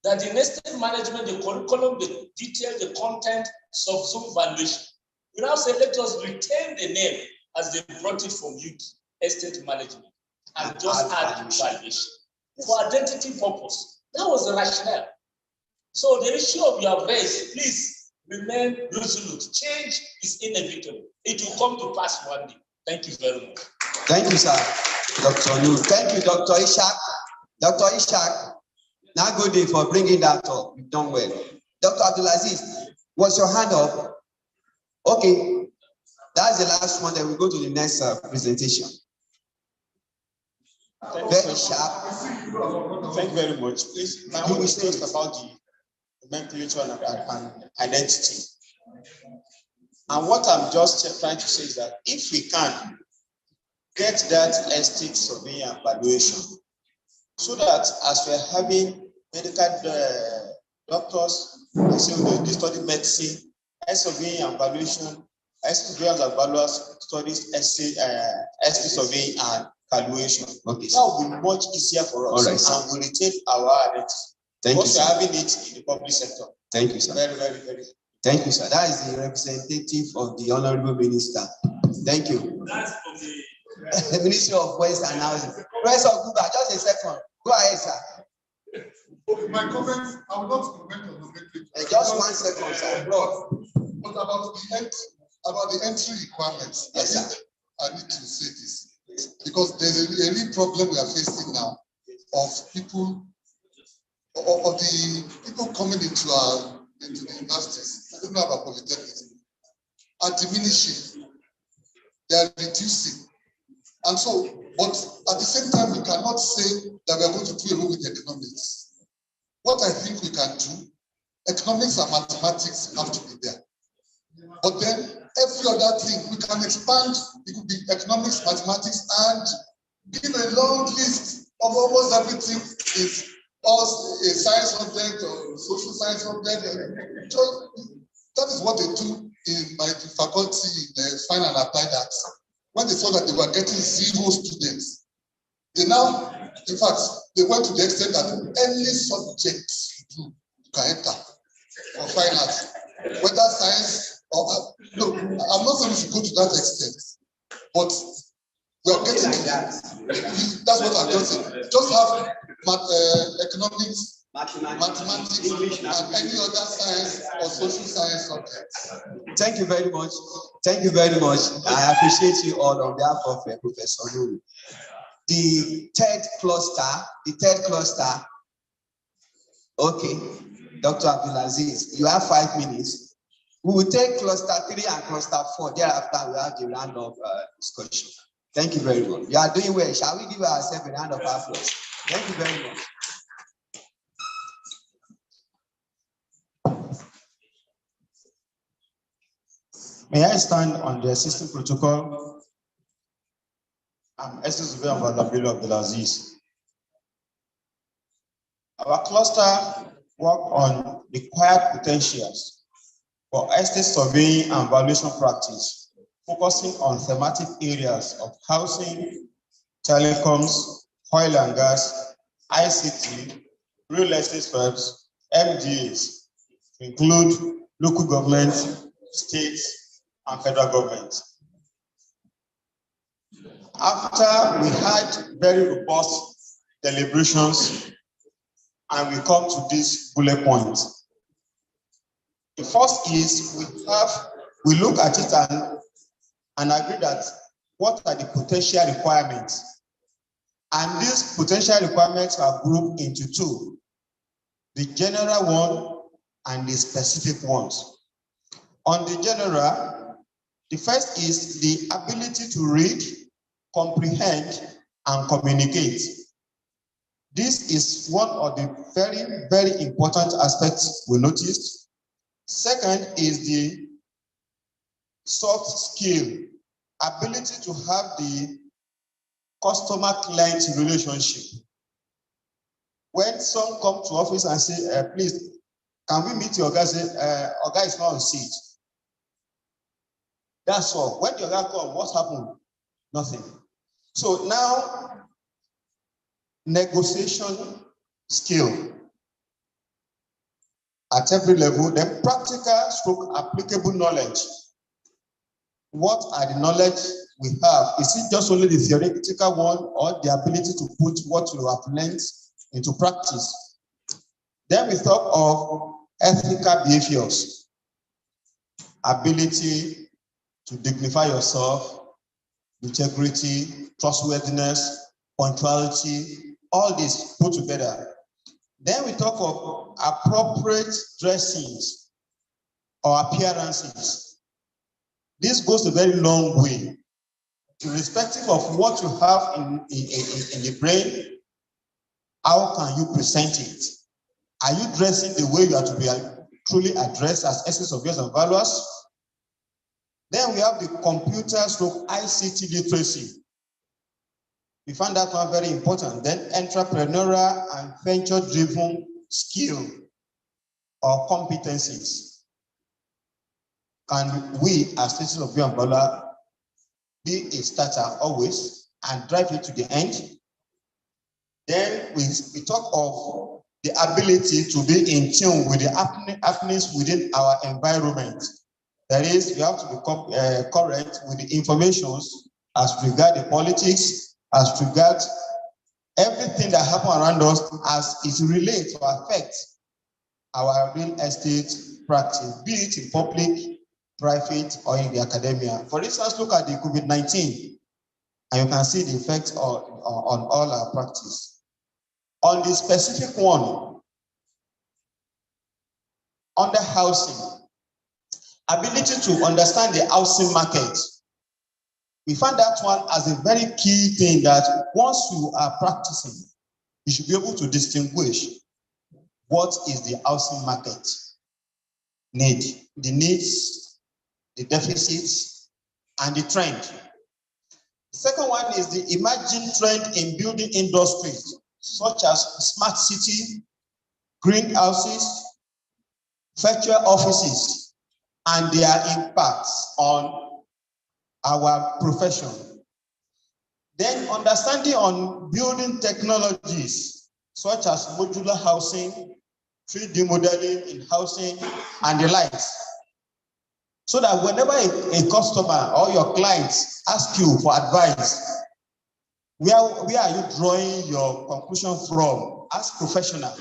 that in estate management, the curriculum, the detail, the content, sub-zone valuation. We now say, let us retain the name as they brought it from youth, estate management, and just add valuation. For identity purpose. That was the rationale. So the issue of your race, please remain resolute. Change is inevitable. It will come to pass one day. Thank you very much. Thank you, sir. Dr. Lu. Thank you, Dr. Ishak. Dr. Ishak, now good day for bringing that up. You've done well. Dr. Abdulaziz, was your hand up? Okay. That's the last one. Then we go to the next presentation. Very sharp. Thank you very much. Please, my own is just about the nomenclature and identity. And what I'm just trying to say is that if we can get that estate survey and valuation, so that as we're having medical doctors, they study medicine, survey and valuation, surveyors and valuers studies estate survey and valuation. Okay. That will be much easier for us, and we retain our identity. Thank you, sir. We're having it in the public sector. Thank you, sir. Very, very, very. Thank you, sir. That is the representative of the Honorable Minister. Thank you. That's from the Ministry of Waste and Housing. Professor Guba, just a second. Go ahead, sir. Okay, my comments, I will not comment on the just 1 second, sir. But about the entry requirements, yes, sir. I need to say this. Because there's a real problem we are facing now of people, of the people coming into the universities. I don't know about polytechnics, are diminishing. They are reducing. And so, but at the same time, we cannot say that we are going to do away with economics. What I think we can do, economics and mathematics have to be there. But then every other thing, we can expand. It could be economics, mathematics, and give a long list of almost everything is a science subject or social science subject. That is what they do in my faculty in Fine and Applied Arts. When they saw that they were getting 0 students, they now, in fact, they went to the extent that any subject you can enter for fine arts, whether science or no, I'm not saying we should go to that extent, but we are getting like that. That's what I'm just saying. Just have economics, mathematics, and any other science or social science subjects. Thank you very much. Thank you very much. I appreciate you all on behalf of Professor Lulu. The third cluster. Okay, Dr. Abdulaziz, you have 5 minutes. We will take cluster 3 and cluster 4. Thereafter, we have the round of discussion. Thank you very much. You are doing well. Shall we give ourselves a round of applause? Thank you very much. May I stand on the existing protocol? I'm Estate Surveyor of Abdulaziz. Our cluster work on required potentials for estate surveying and valuation practice, focusing on thematic areas of housing, telecoms, oil and gas, ICT, real estate firms, MDAs, to include local government, states, and federal government. After we had very robust deliberations, and we come to this bullet point. The first is we look at it and and agree that what are the potential requirements. And these potential requirements are grouped into two, the general one and the specific ones. On the general, the first is the ability to read, comprehend, and communicate. This is one of the very, very important aspects we noticed. Second is the soft skill, ability to have the customer-client relationship. When some come to office and say, please, can we meet your guy? Say, Oga is not on seat. That's all. When your guy comes, what's happened? Nothing. So now, negotiation skill at every level, then practical stroke applicable knowledge. What are the knowledge we have? Is it just only the theoretical one or the ability to put what you have learned into practice? Then we talk of ethical behaviors, ability to dignify yourself, integrity, trustworthiness, punctuality, all this put together. Then we talk of appropriate dressings or appearances. This goes a very long way, irrespective of what you have in the brain. How can you present it? Are you dressing the way you are to be truly addressed as essence of yours and values? Then we have the computer/ICT literacy. We found that one very important. Then entrepreneurial and venture-driven skill or competencies. Can we, as citizens of Yambala, be a starter always and drive it to the end? Then we talk of the ability to be in tune with the happenings within our environment. That is, we have to be current with the information as regard the politics, as regard everything that happens around us as it relates or affects our real estate practice, be it in public, private, or in the academia. For instance, look at the COVID-19, and you can see the effect on all our practice. On the specific one, under housing, ability to understand the housing market. We find that one as a very key thing that once you are practicing, you should be able to distinguish what is the housing market need, the needs, the deficits, and the trend. The second one is the emerging trend in building industries, such as smart city, greenhouses, virtual offices, and their impacts on our profession. Then understanding on building technologies, such as modular housing, 3D modeling in housing, and the likes. So that whenever a customer or your clients ask you for advice, where are you drawing your conclusion from as professional?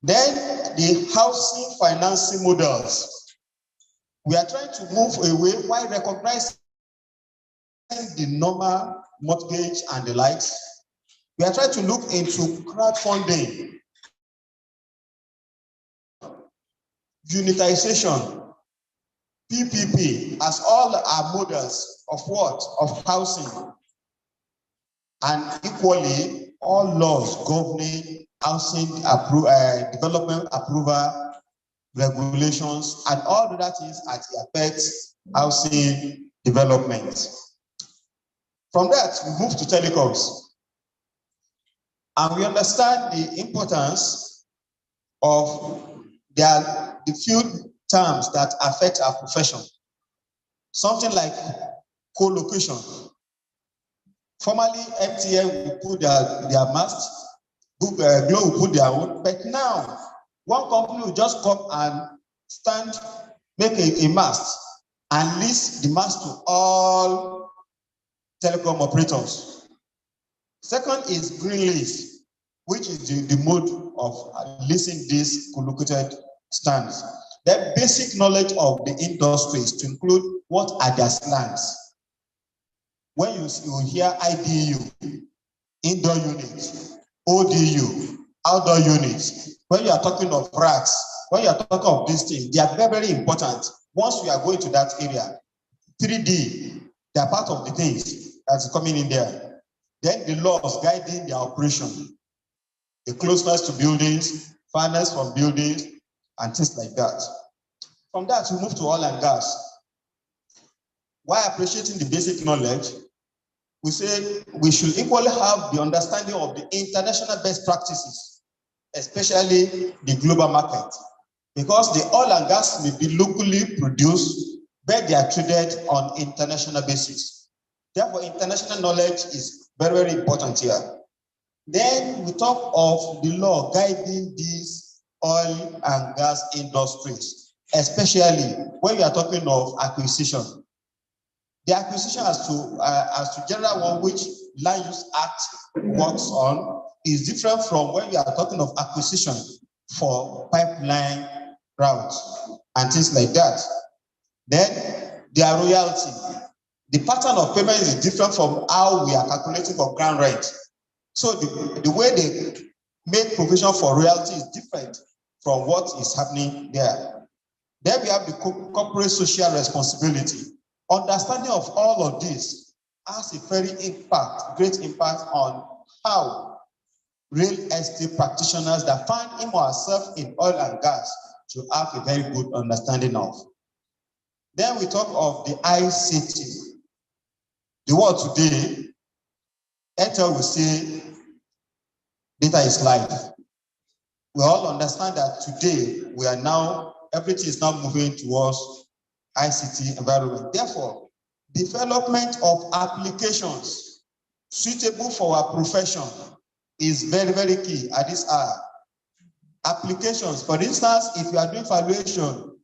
Then the housing financing models. We are trying to move away while recognizing the normal mortgage and the likes. We are trying to look into crowdfunding, unitization, PPP as all our models of what? Of housing. And equally, all laws governing housing development approval, regulations, and all that is as it affects housing development. From that, we move to telecoms. And we understand the importance of the few terms that affect our profession. Something like co-location. Formerly, MTN will put their mast, Glo will put their own, but now, one company will just come and make a mast and lease the mast to all telecom operators. Second is green lease, which is the mode of leasing these co-located stands. Then basic knowledge of the industries to include what are their slangs. When you hear IDU, indoor units, ODU, outdoor units, when you are talking of racks, when you are talking of these things, they are very, very important. Once we are going to that area, 3D, they are part of the things that's coming in there. Then the laws guiding their operation, the closeness to buildings, farness from buildings, and things like that. From that, we move to oil and gas. While appreciating the basic knowledge, we say we should equally have the understanding of the international best practices, especially the global market, because the oil and gas may be locally produced, but they are traded on international basis. Therefore, international knowledge is very, very important here. Then we talk of the law guiding these oil and gas industries, especially when you are talking of acquisition. The acquisition as to general one which Land Use Act works on is different from when you are talking of acquisition for pipeline routes and things like that. Then their royalty. The pattern of payment is different from how we are calculating for ground rent. So the way they make provision for royalty is different from what is happening there. Then we have the corporate social responsibility. Understanding of all of this has a very great impact on how real estate practitioners that find him or herself in oil and gas to have a very good understanding of. Then we talk of the ICT. The word today, Ethel will say, data is life. We all understand that today everything is now moving towards ICT environment. Therefore, development of applications suitable for our profession is very, very key at this hour. Applications, for instance, if you are doing valuation,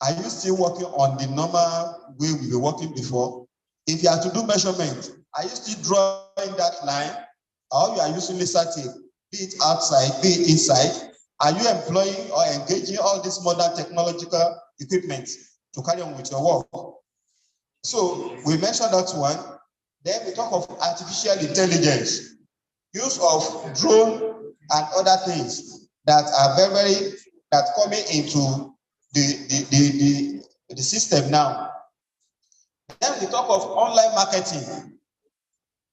are you still working on the normal way we were working before? If you have to do measurement, are you still drawing that line? Or you are using laser tape, be it outside, be it inside? Are you employing or engaging all this modern technological equipment to carry on with your work? So we mentioned that one. Then we talk of artificial intelligence, use of drone and other things that are that coming into the system now. Then we talk of online marketing.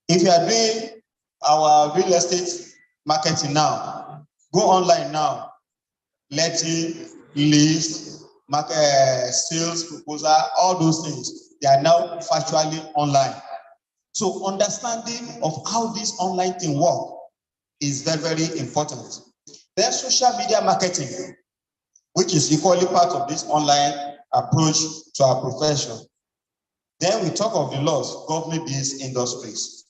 If you are doing our real estate marketing now, go online now, letting, list, market, sales proposal, all those things, they are now virtually online. So understanding of how this online thing works is very, very important. Then social media marketing, which is equally part of this online approach to our profession. Then we talk of the laws governing these industries.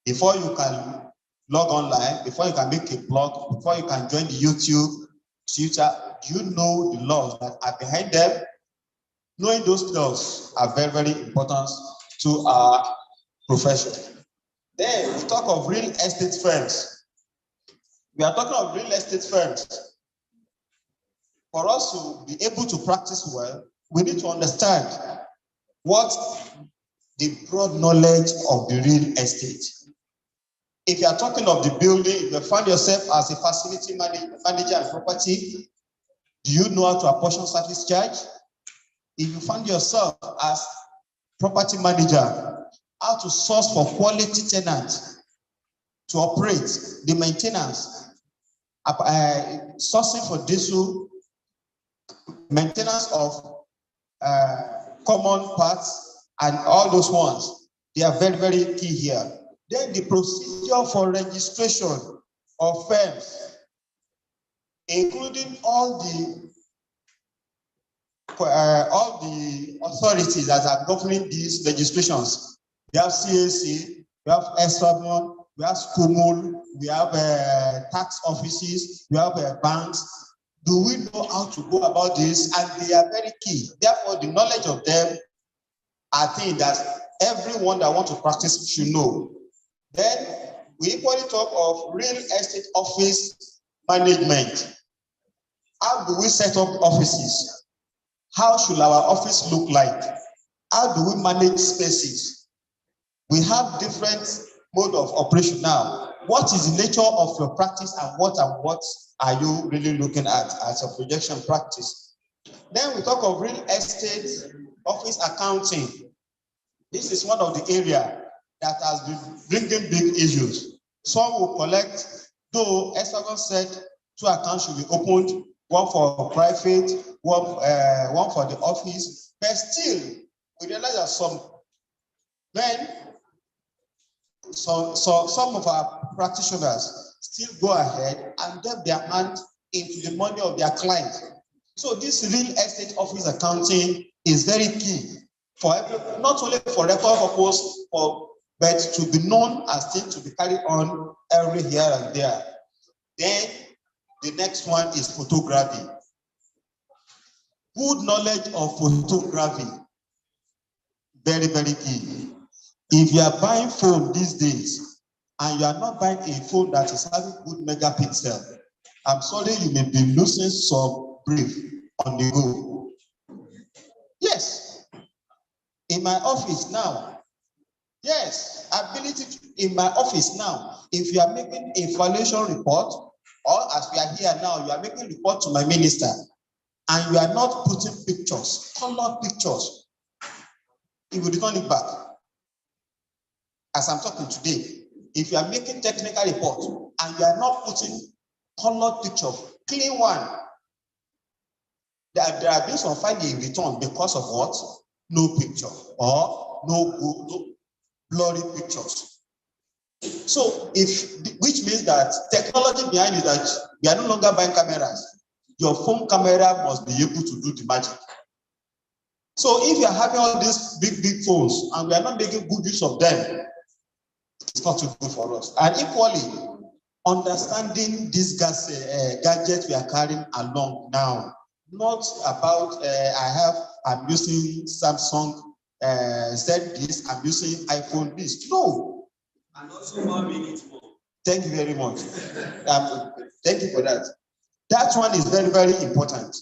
Before you can log online, before you can make a blog, before you can join the YouTube, Twitter, do you know the laws that are behind them? Knowing those laws are very, very important to our profession. Then we talk of real estate firms. We are talking of real estate firms. For us to be able to practice well, we need to understand what the broad knowledge of the real estate. If you are talking of the building, if you find yourself as a facility manager and property, do you know how to apportion service charge? If you find yourself as property manager, how to source for quality tenants to operate, the maintenance, sourcing for diesel, maintenance of common parts, and all those ones, they are very, very key here. Then the procedure for registration of firms, including all the authorities that are governing these registrations. We have CAC, we have SFAMON, we have SCOMOL, we have tax offices, we have banks. Do we know how to go about this? And they are very key. Therefore, the knowledge of them are things that everyone that wants to practice should know. Then we equally talk of real estate office management. How do we set up offices? How should our office look like? How do we manage spaces? We have different mode of operation now. What is the nature of your practice and what are you really looking at as a projection practice? Then we talk of real estate office accounting. This is one of the areas that has been bringing big issues. Some will collect, though Esteban said 2 accounts should be opened, one for private, one for the office, but still, we realize that some of our practitioners still go ahead and dip their hand into the money of their clients. So this real estate office accounting is very key for not only for record purpose, but to be known as things to be carried on every here and there. Then the next one is photography. Good knowledge of photography, very, very key. If you are buying phone these days and you are not buying a phone that is having good megapixel, I'm sorry, you may be losing some brief on the go. Yes, in my office now, yes, ability in my office now, if you are making a valuation report, or as we are here now, you are making a report to my minister, and you are not putting pictures, colored pictures, it will return it back. As I'm talking today, if you are making technical report and you are not putting colored picture, clean one, there have been some finding in return because of what? No picture or no blurry pictures. So which means that technology behind it, that we are no longer buying cameras. Your phone camera must be able to do the magic. So if you are having all these big phones and we are not making good use of them, it's not too good for us. And equally, understanding these gadgets we are carrying along now, not about I'm using Samsung said this, I'm using iPhone this. No. And also 1 minute more. Thank you very much. Thank you for that. That one is very, very important.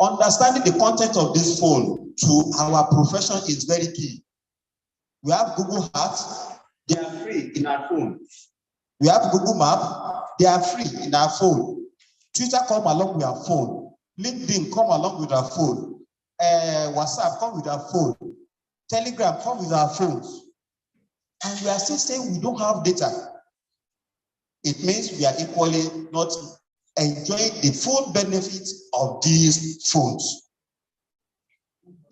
Understanding the content of this phone to our profession is very key. We have Google Earth, they are free in our phone. We have Google Map, they are free in our phone. Twitter come along with our phone. LinkedIn come along with our phone. WhatsApp come with our phone. Telegram come with our phones. And we are still saying we don't have data. It means we are equally not enjoying the full benefits of these phones.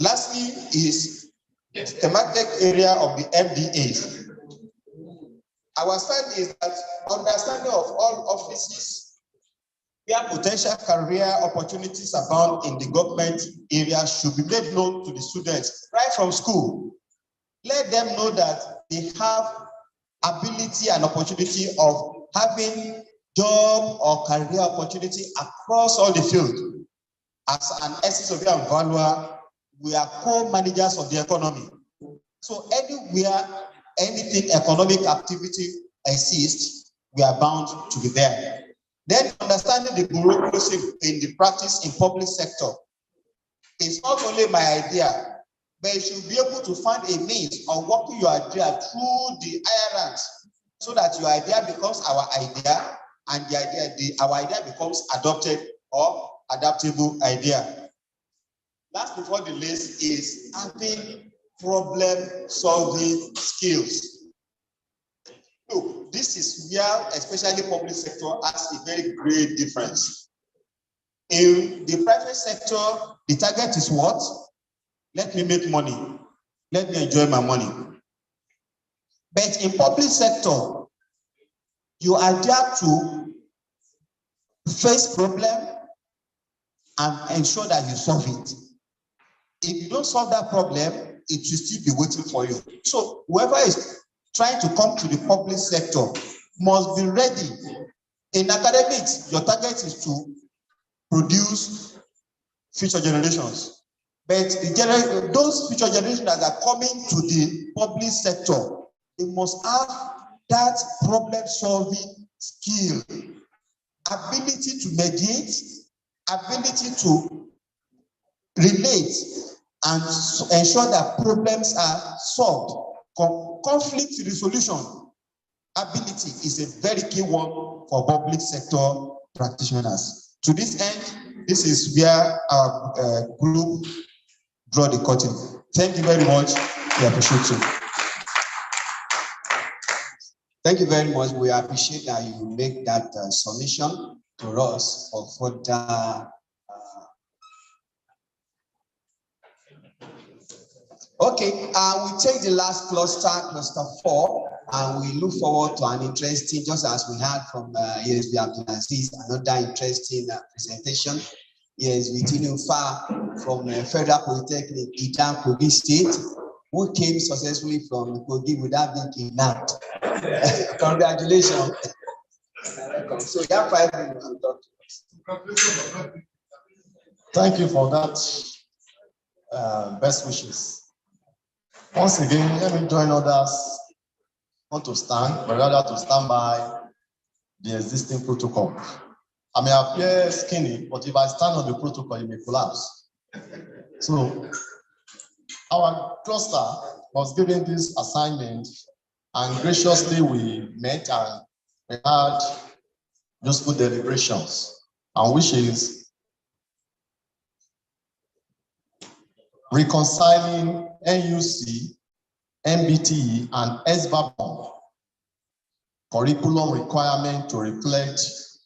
Lastly is the thematic area of the MDAs. Our stand is that understanding of all offices where potential career opportunities abound in the government area should be made known to the students right from school. Let them know that they have ability and opportunity of having job or career opportunity across all the field. As an SSOV and Valua, we are co-managers of the economy. So anywhere anything economic activity exists, we are bound to be there. Then understanding the bureaucracy in the practice in public sector is not only my idea, but you should be able to find a means of working your idea through the higher ranks so that your idea becomes our idea and our idea becomes adopted or adaptable idea. Last before the list is having problem-solving skills. Look, this is where especially public sector has a very great difference. In the private sector, the target is what? Let me make money. Let me enjoy my money. But in public sector, you are there to face problem and ensure that you solve it. If you don't solve that problem, it will still be waiting for you. So whoever is trying to come to the public sector must be ready. In academics, your target is to produce future generations. But those future generations that are coming to the public sector, they must have that problem-solving skill, ability to mediate, ability to relate and ensure that problems are solved. Conflict resolution ability is a very key one for public sector practitioners. To this end, this is where our group draw the curtain. Thank you very much. We appreciate you. Thank you very much. We appreciate that you make that submission to us for further. Okay, we take the last cluster, cluster 4, and we look forward to an interesting, just as we had from Niesv Abdulaziz, another interesting presentation. Yes, we continue far from Federal Polytechnic, Idan, Kogi State, who came successfully from Kogi without being kidnapped. Congratulations. So you have 5 minutes to talk to us. Thank you for that. Best wishes. Once again, let me join others not to stand, but rather to stand by the existing protocol. I may appear skinny, but if I stand on the protocol, it may collapse. So our cluster was given this assignment, and graciously we met and we had useful deliberations, and which is reconciling NUC, MBTE, and SVAB curriculum requirement to reflect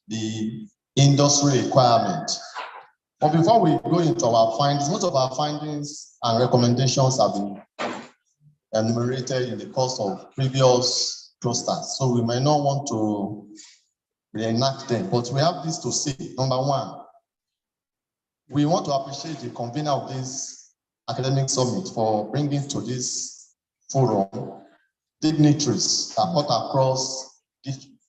the industry requirement. But before we go into our findings, most of our findings and recommendations have been enumerated in the course of previous clusters, so we may not want to reenact them, but we have this to say. Number one, we want to appreciate the convener of this academic summit for bringing to this forum dignitaries that cut across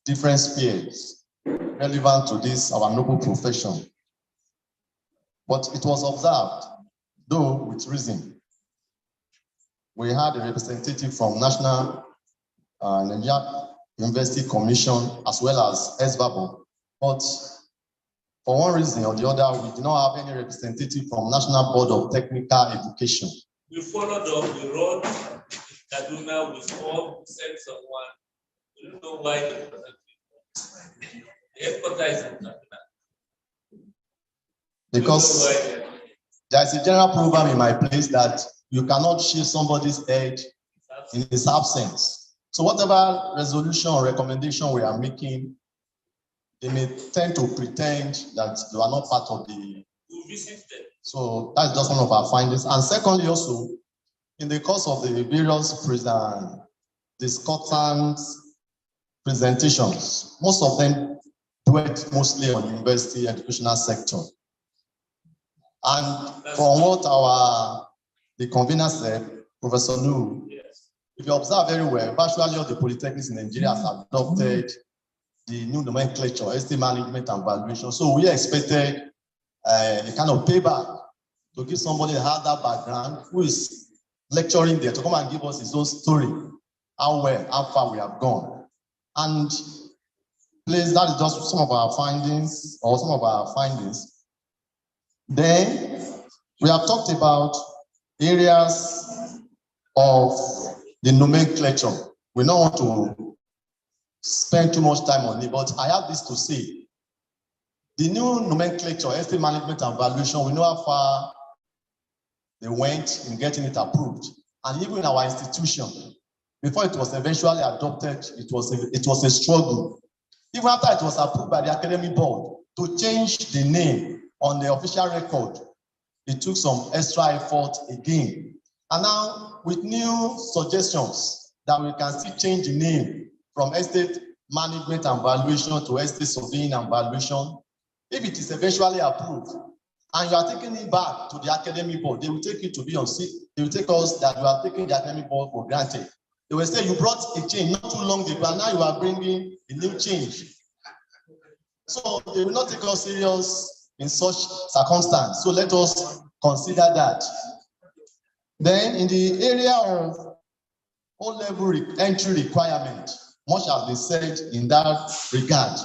different spheres relevant to this, our noble profession. But it was observed, though with reason. We had a representative from National Nigeria University Commission as well as SVAB, but for one reason or the other, we did not have any representative from National Board of Technical Education. We followed up the road in Kaduna with all sent someone. We don't know why the headquarters is in Kaduna. Because there's a general program in my place that you cannot shave somebody's head in his absence. So whatever resolution or recommendation we are making, they may tend to pretend that they are not part of the. So that's just one of our findings. And secondly, also, in the course of the various discussants presentations, most of them dwelt mostly on the university educational sector. And from what the convener said, Professor Nu, if you observe very well, virtually all the polytechnics in Nigeria have adopted the new nomenclature, estate management and valuation. So we expected a kind of payback to give somebody who has that background, who is lecturing there, to come and give us his own story, how far we have gone. And please, that is just some of our findings, Then we have talked about areas of the nomenclature. We don't want to spend too much time on it, but I have this to say. The new nomenclature, estate management and valuation, we know how far they went in getting it approved. And even in our institution, before it was eventually adopted, it was a struggle. Even after it was approved by the academic board, to change the name on the official record, it took some extra effort again. And now, with new suggestions that we can still change the name from estate management and valuation to estate surveying and valuation, if it is eventually approved, and you are taking it back to the academic board, they will take it to be on seat. They will take us that you are taking the academic board for granted. They will say you brought a change not too long ago, and now you are bringing a new change. So they will not take us serious in such circumstance. So let us consider that. Then in the area of O-level entry requirement, much has been said in that regard.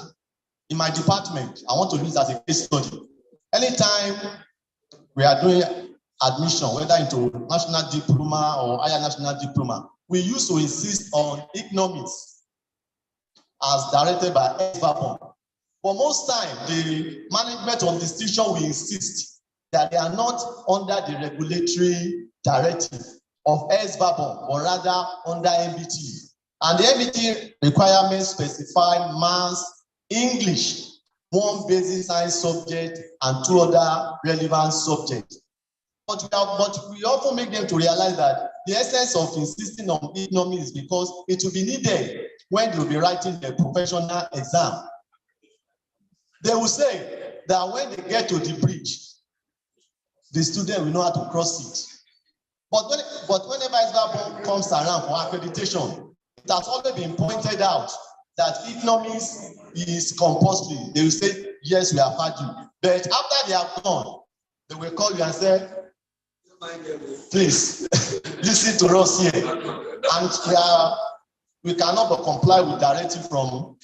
In my department, I want to use as a case study. Anytime we are doing admission, whether into national diploma or higher national diploma, we used to insist on economics as directed by SBAPON. But most time, the management of the institution will insist that they are not under the regulatory directive of SBAPON, but rather under MBT. And the MBT requirements specify maths, English, one basic science subject, and 2 other relevant subjects. But we often make them to realize that the essence of insisting on economics is because it will be needed when they will be writing the professional exam. They will say that when they get to the bridge, the student will know how to cross it. But whenever SBAPON comes around for accreditation, it has always been pointed out that economics is compulsory. They will say, yes, we have had you. But after they have gone, they will call you and say, please, listen to us here. And we cannot but comply with directive from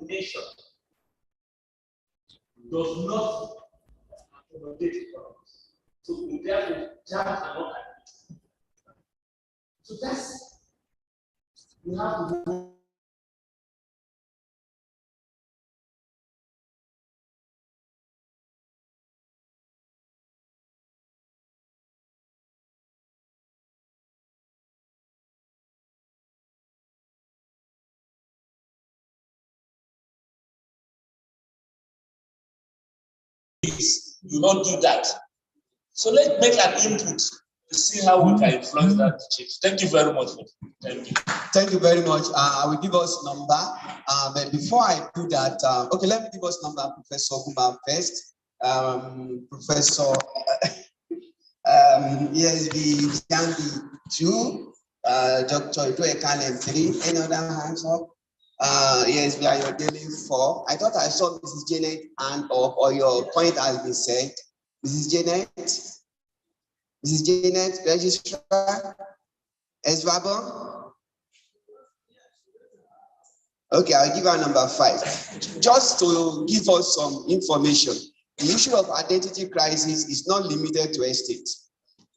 combination does not accommodate problems. So therefore, jam cannot happen. So that's, you have to do not do that. So let's make an input to see how we can influence that change. Thank you very much. Thank you. Thank you very much. I will give us number. But before I do that, okay, let me give us number, Professor Guma first. Professor Niesv Jangi 2, Dr. Idoekalem 3. Any other hands up? Yes, we are your daily 4. I thought I saw Mrs. Janet and or your point has been said. Mrs. Janet, registrar, Esvabo. Okay, I'll give her number 5. Just to give us some information, the issue of identity crisis is not limited to estate.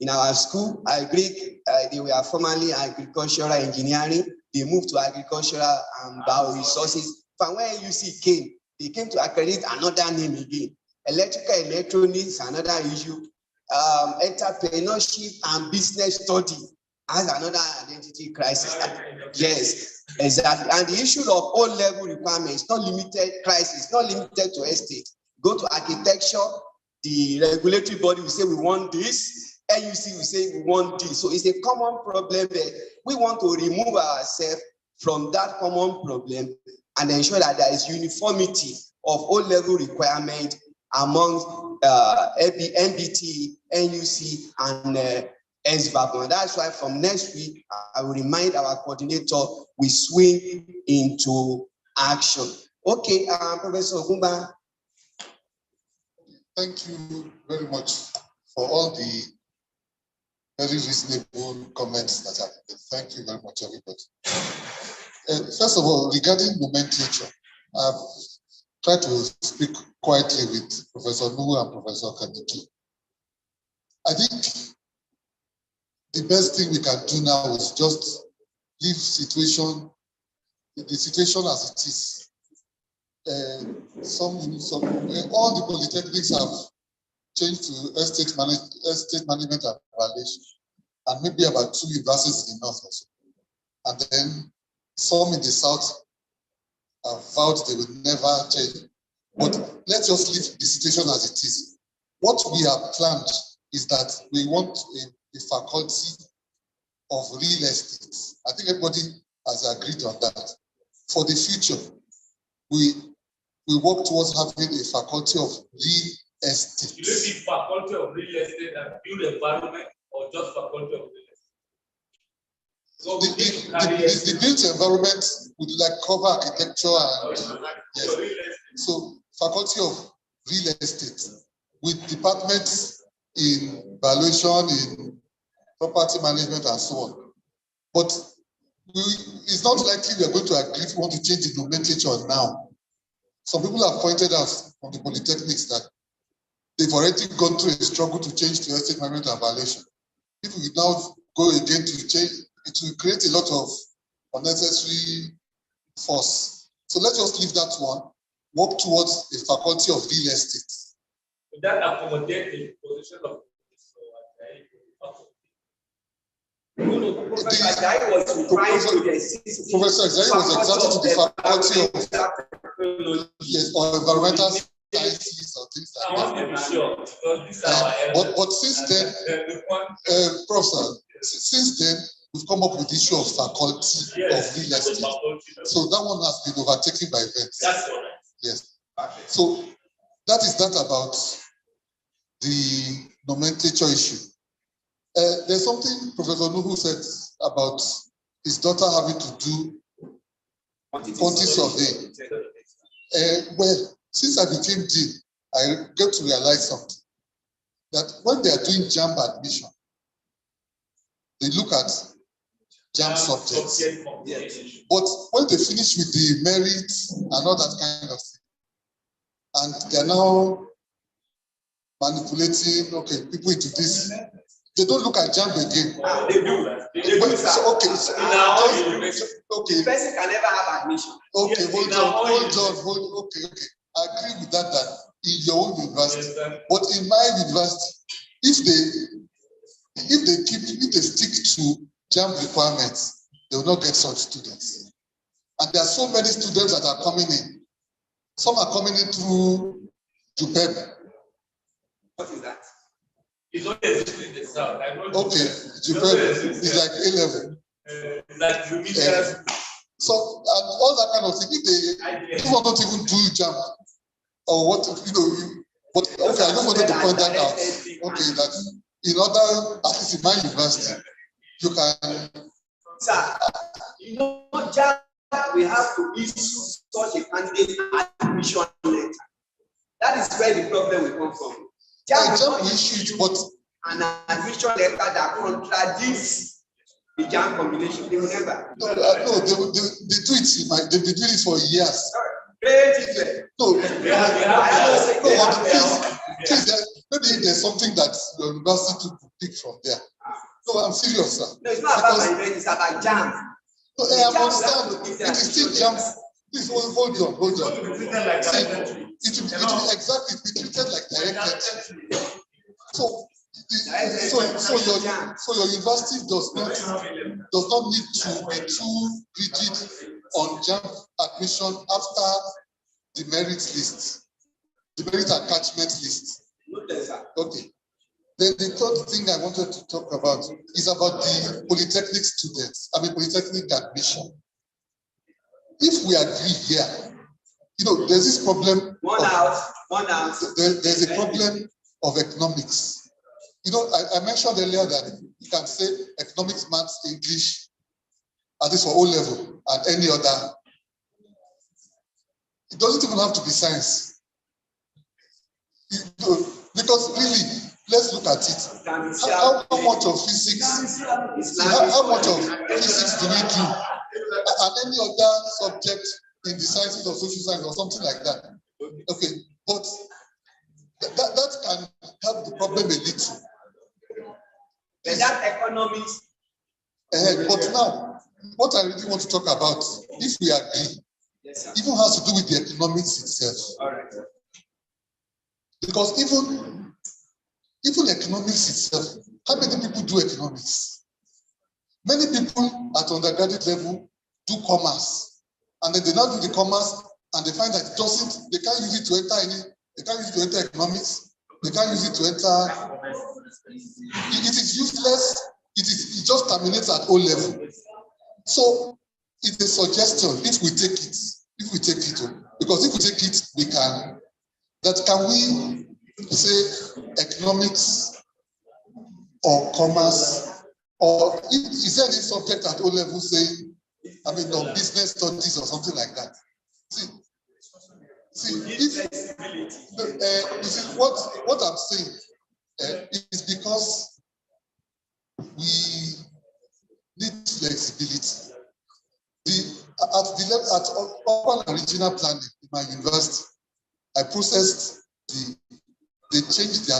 In our school, I agree, they were formerly agricultural engineering. They moved to agricultural and bioresources. From where UC came, they came to accredit another name again. Electrical electronics, another issue. Entrepreneurship and business study as another identity crisis. Yes, exactly. And the issue of O-level requirements, not limited crisis, not limited to estate. Go to architecture, the regulatory body will say we want this. NUC will say we want this. So it's a common problem there. We want to remove ourselves from that common problem and ensure that there is uniformity of O-level requirement among MBT, NUC, and SVAP. And that's why from next week, I will remind our coordinator we swing into action. Okay, Professor Ogumba. Thank you very much for all the very reasonable comments that have been. Thank you very much, everybody. First of all, regarding nomenclature, I've tried to speak quietly with Professor Nuhu and Professor Kaniki. I think the best thing we can do now is just leave the situation as it is. All the polytechnics have changed to estate management and evaluation, and maybe about 2 universities in the north also. And then some in the south have vowed they will never change. But let's just leave the situation as it is. What we have planned is that we want a faculty of real estate. I think everybody has agreed on that. For the future, we work towards having a faculty of real estate. You mean faculty of real estate and build environment, or just faculty of real estate? So the built environment would like cover architecture and yes. So faculty of real estate with departments in valuation, in property management, and so on. But it's not likely we are going to agree if we want to change the nomenclature now. Some people have pointed out from the polytechnics that they've already gone through a struggle to change to estate management and valuation. If we now go again to change, it will create a lot of unnecessary force. So let's just leave that one, work towards a faculty of real estate. Would that accommodate the position of Professor Ajayi was exactly to the faculty of yes, or environmental sciences or things like that. But since then, Professor, since then, we've come up with the issue of faculty of real estate. So that one has been overtaken by events. That's correct. Yes. So that is that about the nomenclature issue. There's something Professor Nuhu said about his daughter having to do quantity survey. Well, since I became dean, I get to realize something. That when they are doing JAMB admission, they look at JAMB subjects. But when they finish with the merit and all that kind of thing, and they're now manipulating, okay, people into this, they don't look at JAMB again. They do. Okay. The person can never have admission. Okay, hold on. Okay. I agree with that in your own university. But in my university, if they stick to JAMB requirements, they will not get such students. And there are so many students that are coming in. Some are coming in through JUPEB. What is that? It's only existing in the south. Okay, JUPEB is like A-level. So, and all that kind of thing, if people don't even do JAMB, or what, but okay, I just wanted to point that out. Okay, that in other, at least in my university, you can. Sir, JAMB, we have to issue such a candidate admission letter. That is where the problem will come from. JAMB will issue it, but an admission letter that contradicts the JAMB combination, they will never. No, they do it. They've been doing it for years. Maybe there's something that your university could pick from there. No, I'm serious, sir. No, it's not about my event, it's about JAMB. No, I understand. It is still JAMB. Please hold on. See, it will exactly be treated like direct. So your university does not need to be too rigid on JAMB admission after the merit list, the merit attachment list. Okay. Then the third thing I wanted to talk about is about the polytechnic students. Polytechnic admission. If we agree here, there's this problem. There's a problem of economics. I mentioned earlier that you can say economics, maths, English, at least for O level and any other. It doesn't even have to be science. Because really, let's look at it. How much of physics? How much of physics do we do? And any other subject in the sciences or social science or something like that. Okay, but that can help the problem a little. That economics. But now, what I really want to talk about, if we agree, even has to do with the economics itself. All right. Because even economics itself, how many people do economics? Many people at undergraduate level do commerce, and then they now do the commerce, and they find that they can't use it to enter economics. They can't use it to enter. It is useless. It just terminates at O level. So it's a suggestion. If we take it, because if we take it, can we say economics or commerce, or is there any subject at O level saying, or business studies or something like that? What I'm saying is because we need flexibility. At urban and regional planning in my university, I processed they changed the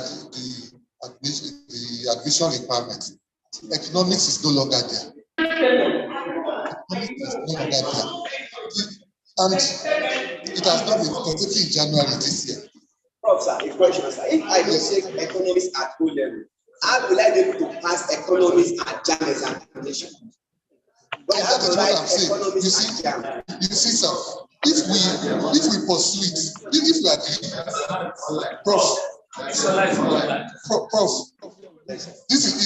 admission requirement. Economics is no longer there. Economics is no longer there. And it has not been completed in January this year. Prof, sir, a question, sir. If I don't take economics at O level, how will I be able to pass economics at JAMB examination? But that is what I'm saying. You see, sir, if we pursue it, if we agree, Prof, it's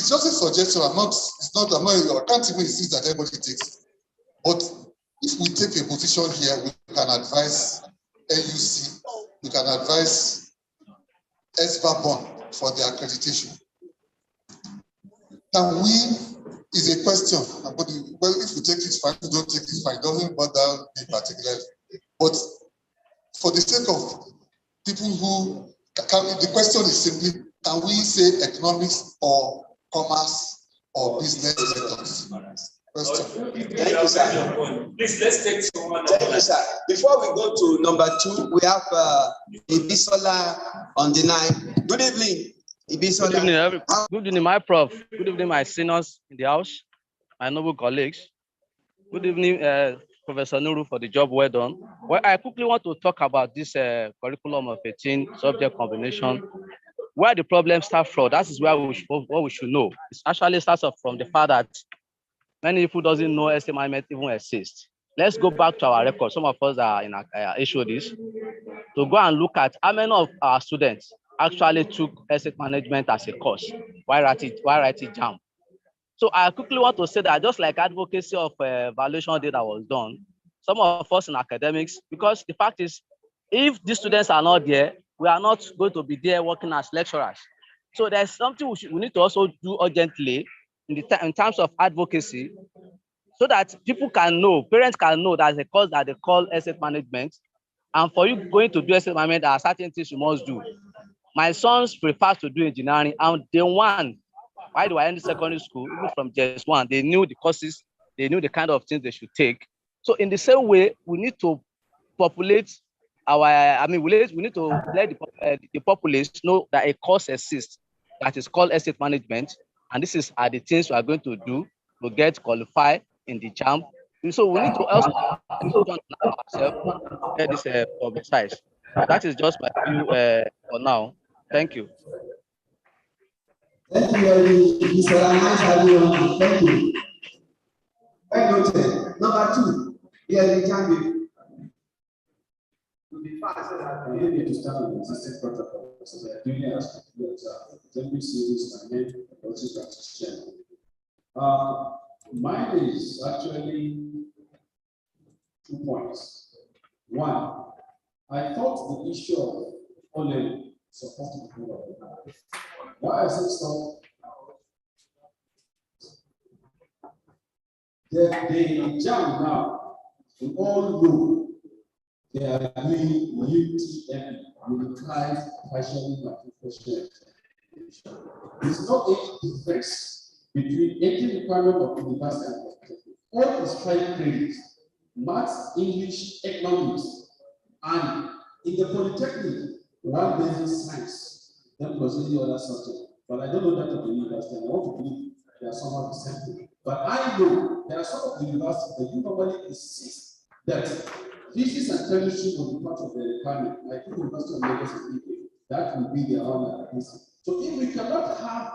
just a suggestion. I can't even insist that everybody takes. But if we take a position here, we can advise NUC, we can advise SVABON for the accreditation. Can we, is a question, well, if we take it fine, we don't take it fine, it doesn't bother me particularly. But for the sake of people who, the question is simply, can we say economics or commerce or business methods? Thank you, sir. Please, let's take someone. Thank you, sir. Before we go to number 2, we have Ibisola on the line. Good evening, Ibisola. Good evening, good evening, my prof. Good evening, my seniors in the house, my noble colleagues. Good evening, Professor Nuru, for the job well done. Well, I quickly want to talk about this curriculum of 18 subject combination. Where the problem starts from, that is where what we should know. It actually starts off from the fact that many people doesn't know estate management even exists. Let's go back to our record. Some of us are in our HODs to go and look at how many of our students actually took estate management as a course while writing JAM. So I quickly want to say that just like advocacy of evaluation data was done, some of us in academics, because the fact is, if these students are not there, we are not going to be there working as lecturers. So there's something we need to also do urgently in terms of advocacy, so that people can know, parents can know that the course that they call asset management, and for you going to do asset management, there are certain things you must do. My sons prefer to do engineering, and they want, while they were in the secondary school, even from JS1, they knew the courses, they knew the kind of things they should take. So in the same way, we need to populate our, we need to let the populace know that a course exists that is called asset management, and this are the things we are going to do to get qualified in the JAM. So we need to also ourselves to get this publicized. That is just my view for now. Thank you. Thank you, Mr. Nice having you. Thank you. Well noted. Number 2, here we can be. To be fast, we need to start with existing protocol. So they are doing as let me see this my name, also practitioner. Mine is actually 2 points. 1, I thought the issue of only supposed to be covered. Why I said so? The JAM now, we all know they are doing UTM, Unified Partially Matriculation. There's no age difference between any requirement of university and polytechnic. All is 5 credits: maths, English, economics, and in the polytechnic, 1 basic science, then plus any other subject. But I don't know that of the university, and I want to believe they are somewhat the same thing. But I know there are some of the universities that you normally insist that physics and chemistry will be part of the requirement. Like the University of Lagos and UK, that will be their own application. So if we cannot have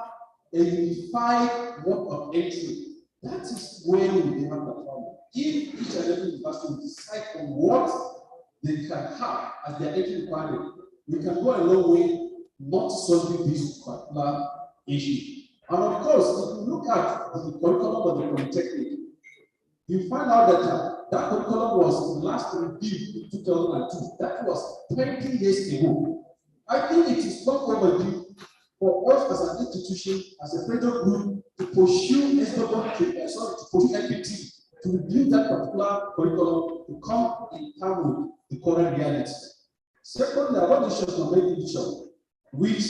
a unified mode of entry, that is where we have the problem. If each and every university will decide on what they can have as their entry requirement, we can go a long way not solving this particular issue. And of course, if you look at the curriculum of the Polytechnic, you find out that that curriculum was last reviewed in 2002. That was 20 years ago. I think it is not overdue for us as an institution, as a federal group, to pursue NPT, to review that particular curriculum to come in time with the current reality. Secondly, I want to show some issue, which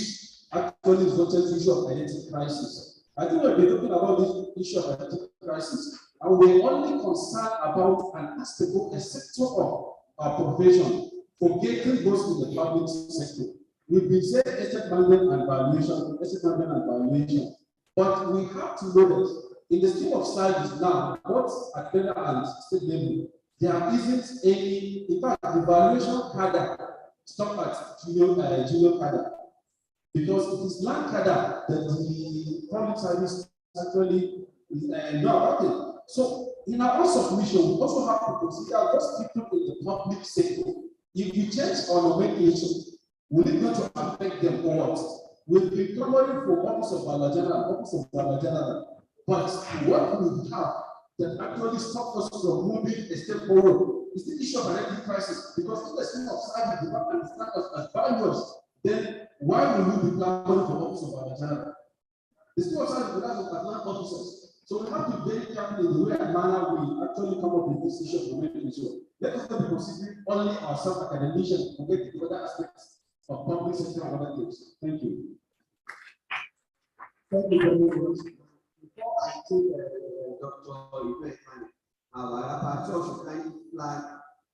actually is not an issue of identity crisis. I think we've been talking about this issue of identity crisis, and we're only concerned about an aspect of a sector of our profession, forgetting those in the public sector. We've been saying asset management and valuation, but we have to know that in the scheme of studies now, both at federal and state level, there isn't any, in fact, the valuation cadre stop at junior cadre. Because it is land cadre that the public service actually know about it. So in our own submission, we also have to consider those people in the public sector. If we change our nomenclature, will it going to affect them or what? We've been clamoring for office of General, but what we have that actually stop us from moving a step forward is the issue of identity crisis. Because if the scheme of service do not understand us as values, then why will we be clamoring for office of General? The scheme of service does not have officers. So we have to be very careful in the way and manner we actually come up with this issue of nomenclature. Let us not be considering only ourselves academicians to get the other aspects of public sector and other things. Thank you. Thank you very much. Before I take Dr. Our rapporteur should kindly flag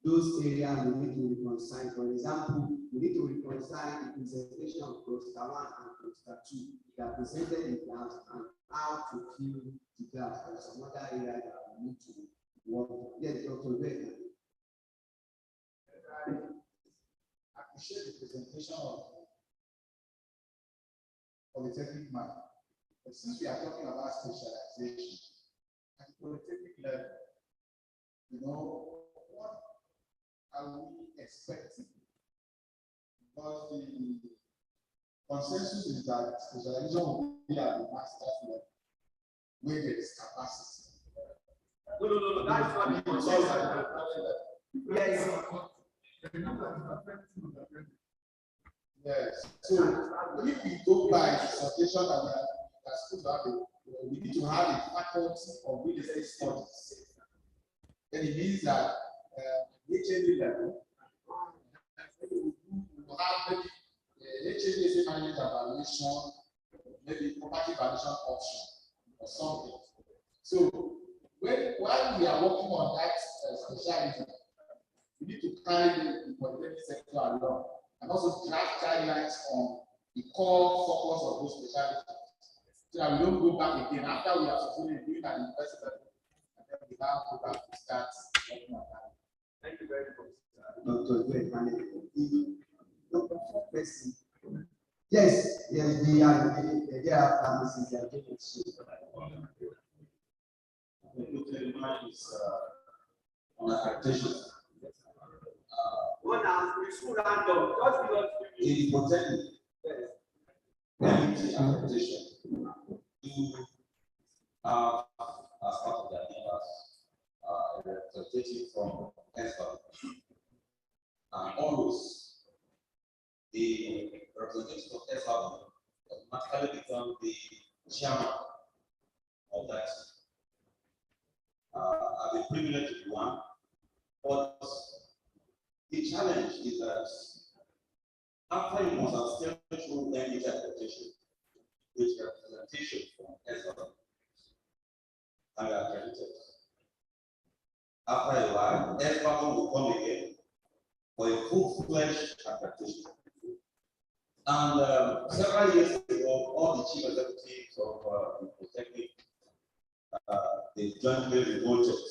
those areas we need to reconcile. For example, we need to reconcile the presentation of cluster 1 and cluster 2 that presented in class and how to fill the class. There are some other areas that we need to work on. Yes, Dr. Becker. I appreciate the presentation of polytechnic man. But since we are talking about specialization at the polytechnic level, you know, what are we expecting? Because the consensus is that specialization will be at the master's level, where there is capacity. No, that's not the consensus. Yes. Yes. So if we go by the suggestion that we are supposed to have, we need to have a faculty of real estate studies. Then it means that HND level will have maybe HND management evaluation, maybe property valuation option or something. So while we are working on that specialism, we need to carry the polytechnic sector along and also draft guidelines on the core focus of those specialties, so that we don't go back again after we have succeeded in doing an university level, and then we now go back to start working on that. Thank you very much. Dr. Yes, we are there are pharmacies that do it. On accreditation. In protecting accreditation, you have as part of their members a representative from Niesv. And always the representative of Niesv automatically become the chairman of that. I've been privileged to be one, but the challenge is that after you must have stepped through any accreditation with representation from Niesv and you are accredited. After a while, Niesv will come again for a full-fledged accreditation. And several years ago, all the chief executives of the Polytechnic, they jointly revolted.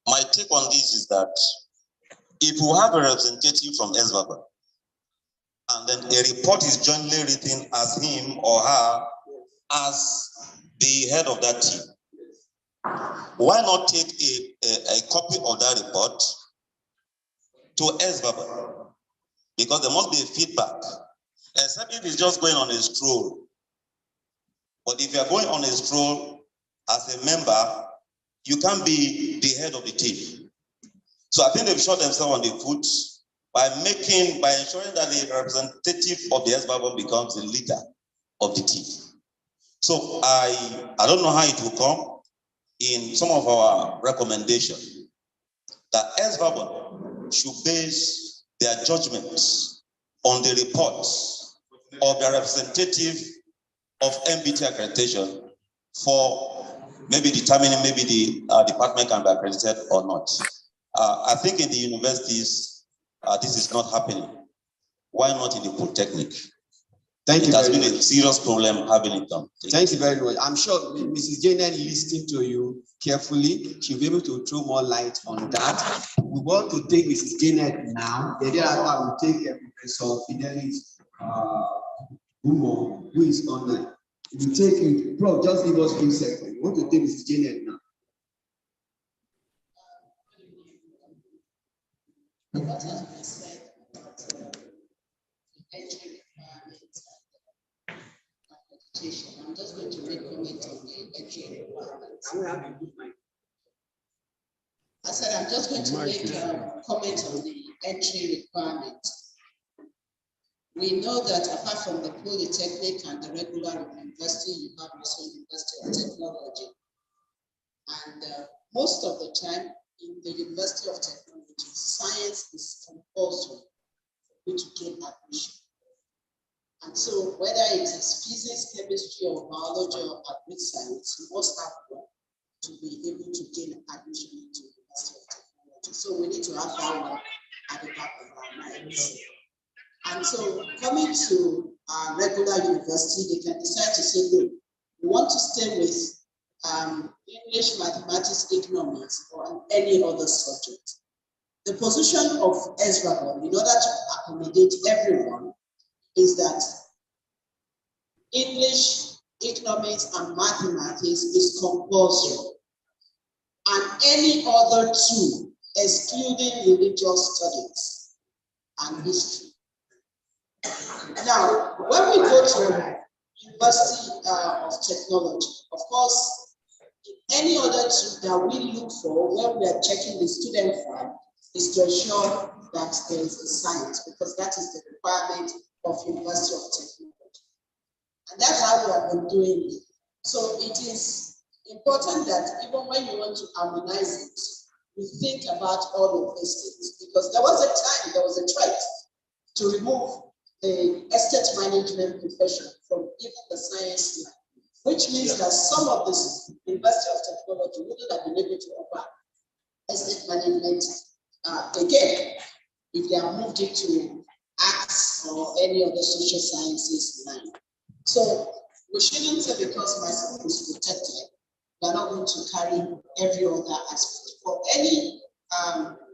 My take on this is that if you have a representative from Niesv and then a report is jointly written as him or her as the head of that team, why not take a copy of that report to Niesv? Because there must be a feedback, except if it's just going on a stroll. But if you are going on a stroll as a member, you can't be the head of the team. So I think they've shot themselves on the foot by ensuring that the representative of the Niesv becomes the leader of the team. So I don't know how it will come in some of our recommendations that Niesv should base their judgments on the reports of their representative of MBT accreditation for maybe determining maybe the department can be accredited or not. I think in the universities, this is not happening. Why not in the Polytechnic? Thank you. It has been a serious problem having it done. Thank you very much. I'm sure Mrs. Janet listening to you carefully. She'll be able to throw more light on that. We want to take Mrs. Janet now. The thereafter we'll take Professor Fidelis Bumo, who is online. We'll take him. Bro, just give us a few seconds. We want to take Mrs. Janet now. What has been said about the entry requirements and accreditation, I'm just going to make comment on the entry requirements. I said I'm just going to make comment on the entry requirements. We know that apart from the Polytechnic and the regular university, you have also University of Technology. And most of the time in the University of Technology, science is compulsory for you to gain admission. And so whether it is physics, chemistry, or biology, or agric science, you must have one to be able to gain admission into the University of Technology. So we need to have that one at the back of our minds. And so coming to our regular university, they can decide to say, look, we want to stay with English, mathematics, economics, or any other subject. The position of ESRAGON, in order to accommodate everyone, is that English, economics, and mathematics is compulsory, and any other two, excluding religious studies and history. Now, when we go to University of Technology, of course, any other two that we look for when we are checking the student file is to ensure that there is a science, because that is the requirement of University of Technology. And that's how we have been doing it. So it is important that even when you want to harmonize it, you think about all of these things, because there was a time, there was a threat to remove the estate management profession from even the science line, which means that some of the University of Technology wouldn't have been able to offer estate management again if they have moved it to arts or any other social sciences line. So we shouldn't say because my school is protected, we're not going to carry every other aspect. For any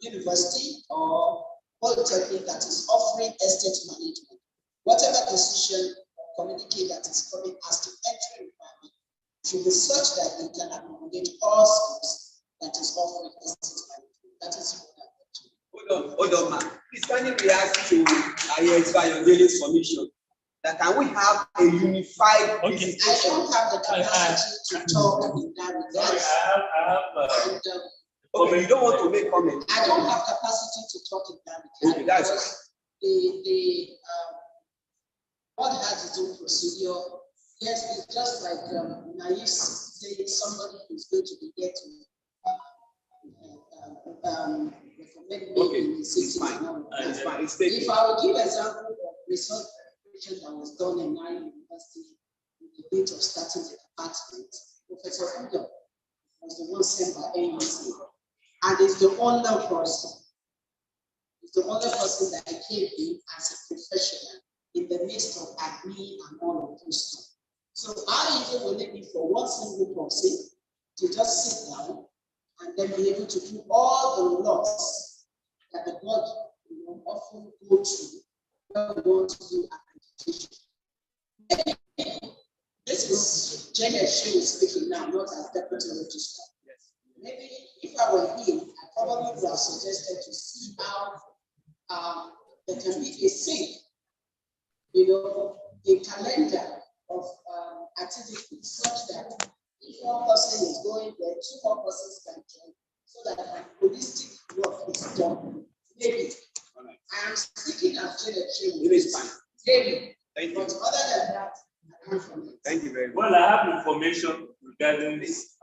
university or polytechnic that is offering estate management, whatever decision or communicate that is coming as to entry requirement should be such that it can accommodate all schools that is offering estate management. That is what Hold on, ma'am. Please, can you react to Ayodele's submission? That can we have a unified visitation? I don't have the capacity to talk in that regard. Okay, you don't want to make comment. I don't have capacity to talk in that regard. Okay, that's the what has its own procedure. Yes, it's just like Niesv saying somebody is going to be there to recommend me in the city. It's fine. If I would give example of research preparation that was done in my university in the date of starting the department, Professor Udo was the one sent by NEC, and it's the only person. It's the only person that I came in as a professional in the midst of admin and all of those stuff. So how easy will it be for one single person to just sit down and then be able to do all the lots that the board often go through when we want to do accreditation? This is Niesv speaking now, not as deputy registrar. Yes. Maybe if I were him, I probably would have suggested to see how there can be a sync, a calendar of activities such that if one person is going there, two more persons can join, so that holistic work is done. Maybe. Right. I am speaking of Niesv. It is fine. Maybe. Thank you. But other than that, I can't forget. Thank you very much. Well, I have information regarding this,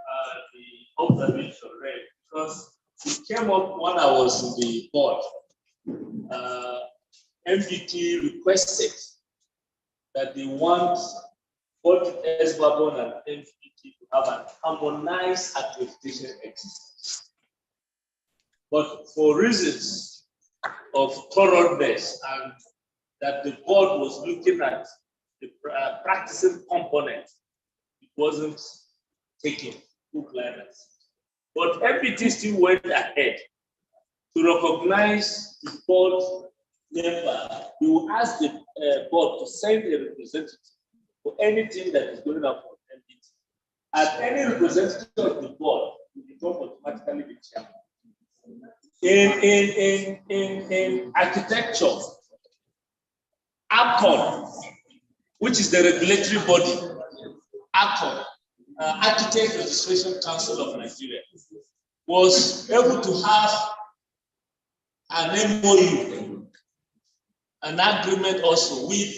the observation, right? Because it came up when I was in the board. MPT requested that they want both ESRAGON and MPT to have an harmonized accreditation exercise. But for reasons of thoroughness and that the board was looking at the practicing component, it wasn't taken full climax. But MPT still went ahead to recognize the board member. They will ask the board to send a representative for anything that is going on for MPT. And any representative of the board will become automatically the chairman. In architecture, ARCON, which is the regulatory body, ARCON, Architect Registration Council of Nigeria, was able to have an MOU an agreement also with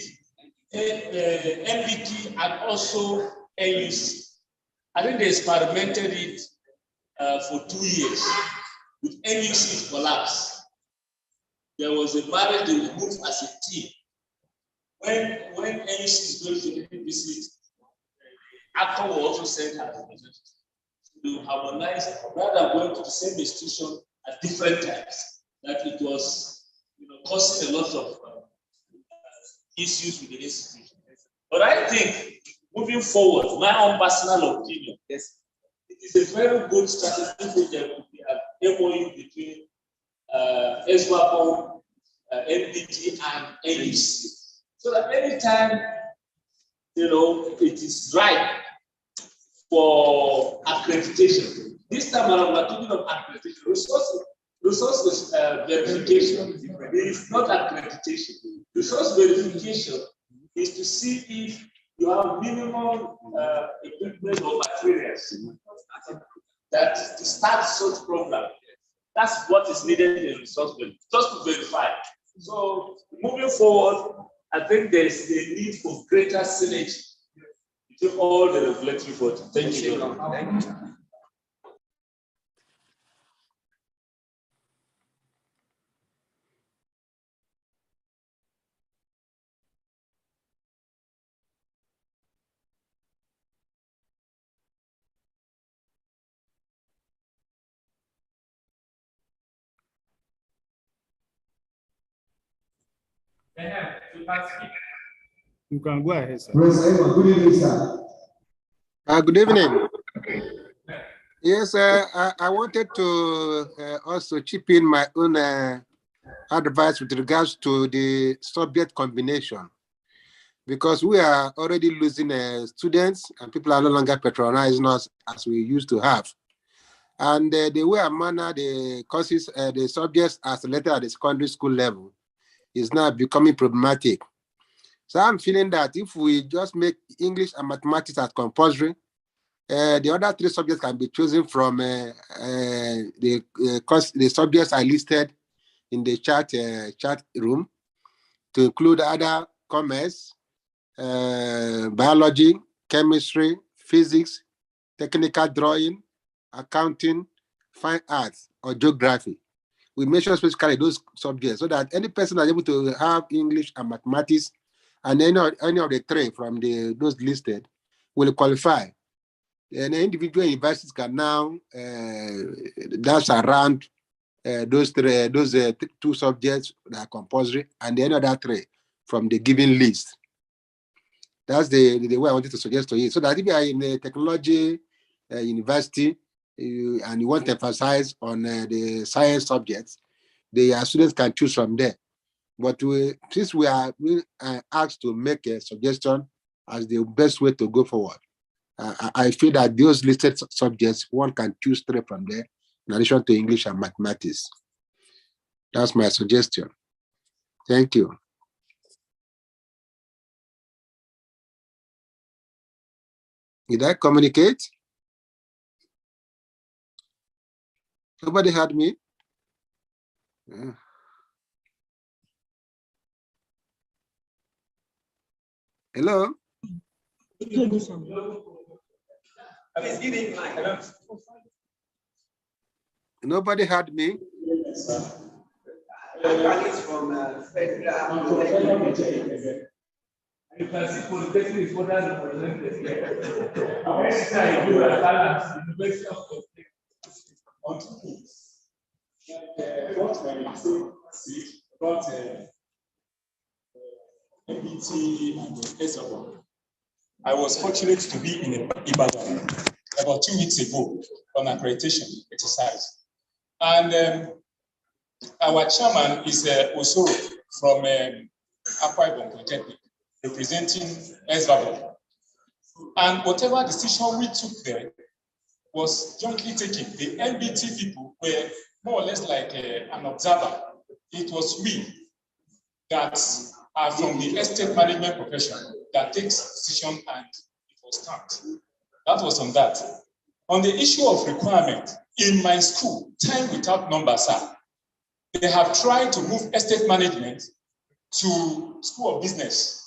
MBT and also NUC. I think they experimented it for 2 years. With NUC, it collapsed. There was a marriage they moved as a team. When NUC is going to visit, the actor will also send her representative to harmonize rather than going to the same institution at different times. That it was, causing a lot of issues with the institution. But I think moving forward, my own personal opinion, yes, it is a very good strategy which there could be an MOU between SWAPO, NBT, and NUC. So that anytime, it is right for accreditation. This time around, we're talking of accreditation. Resource verification is not accreditation. Resource verification is to see if you have minimum equipment or materials that to start such program. That's what is needed in resource verification, just to verify. So moving forward, I think there's a need for greater synergy between all the regulatory bodies. Thank you. Thank you. You can go ahead, sir. Good evening, sir. Good evening. Yes, I wanted to also chip in my own advice with regards to the subject combination, because we are already losing students and people are no longer patronizing us as we used to have. And the way I manner the courses, the subjects as selected at the secondary school level is now becoming problematic. So I'm feeling that if we just make English and mathematics as compulsory, the other 3 subjects can be chosen from the subjects I listed in the chat room, to include other commerce, biology, chemistry, physics, technical drawing, accounting, fine arts, or geography. We mention specifically those subjects so that any person is able to have English and mathematics and any of the 3 from those listed will qualify. And individual universities can now dash around those 2 subjects that are compulsory and the other 3 from the given list. That's the way I wanted to suggest to you. So that if you are in a technology university and you want to emphasize on the science subjects, the students can choose from there. But since we are asked to make a suggestion as the best way to go forward, I feel that those listed subjects, one can choose 3 from there, in addition to English and mathematics. That's my suggestion. Thank you. Did I communicate? Nobody heard me? Yeah. Hello? Nobody heard me? You can see polytechnic is further represented. University of MBT and SWAPO. I was fortunate to be in Ibadan about 2 weeks ago on accreditation exercise. And our chairman is Osoro from Akwa Ibom Polytechnic, representing SWAPO. And whatever decision we took there was jointly taken. The MBT people were more or less like an observer. It was we that are from the estate management profession that takes decision and it was stamped. That was on that. On the issue of requirement, in my school, time without numbers, they have tried to move estate management to School of Business,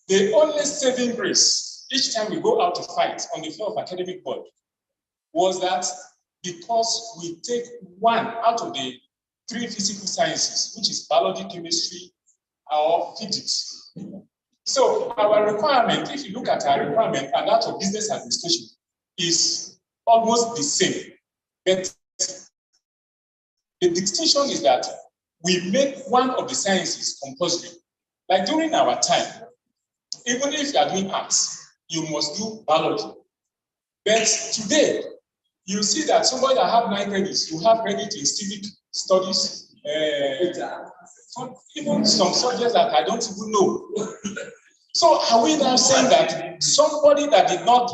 the only saving grace each time we go out to fight on the floor of academic board was that because we take one out of the 3 physical sciences, which is biology, chemistry, or physics. So our requirement, if you look at our requirement and that of business administration, is almost the same. But the distinction is that we make one of the sciences compulsory. Like during our time, even if you are doing arts, you must do biology. But today, you see that somebody that have 9 credits, you have credit in civic studies, even some subjects that I don't even know. So are we now saying that somebody that did not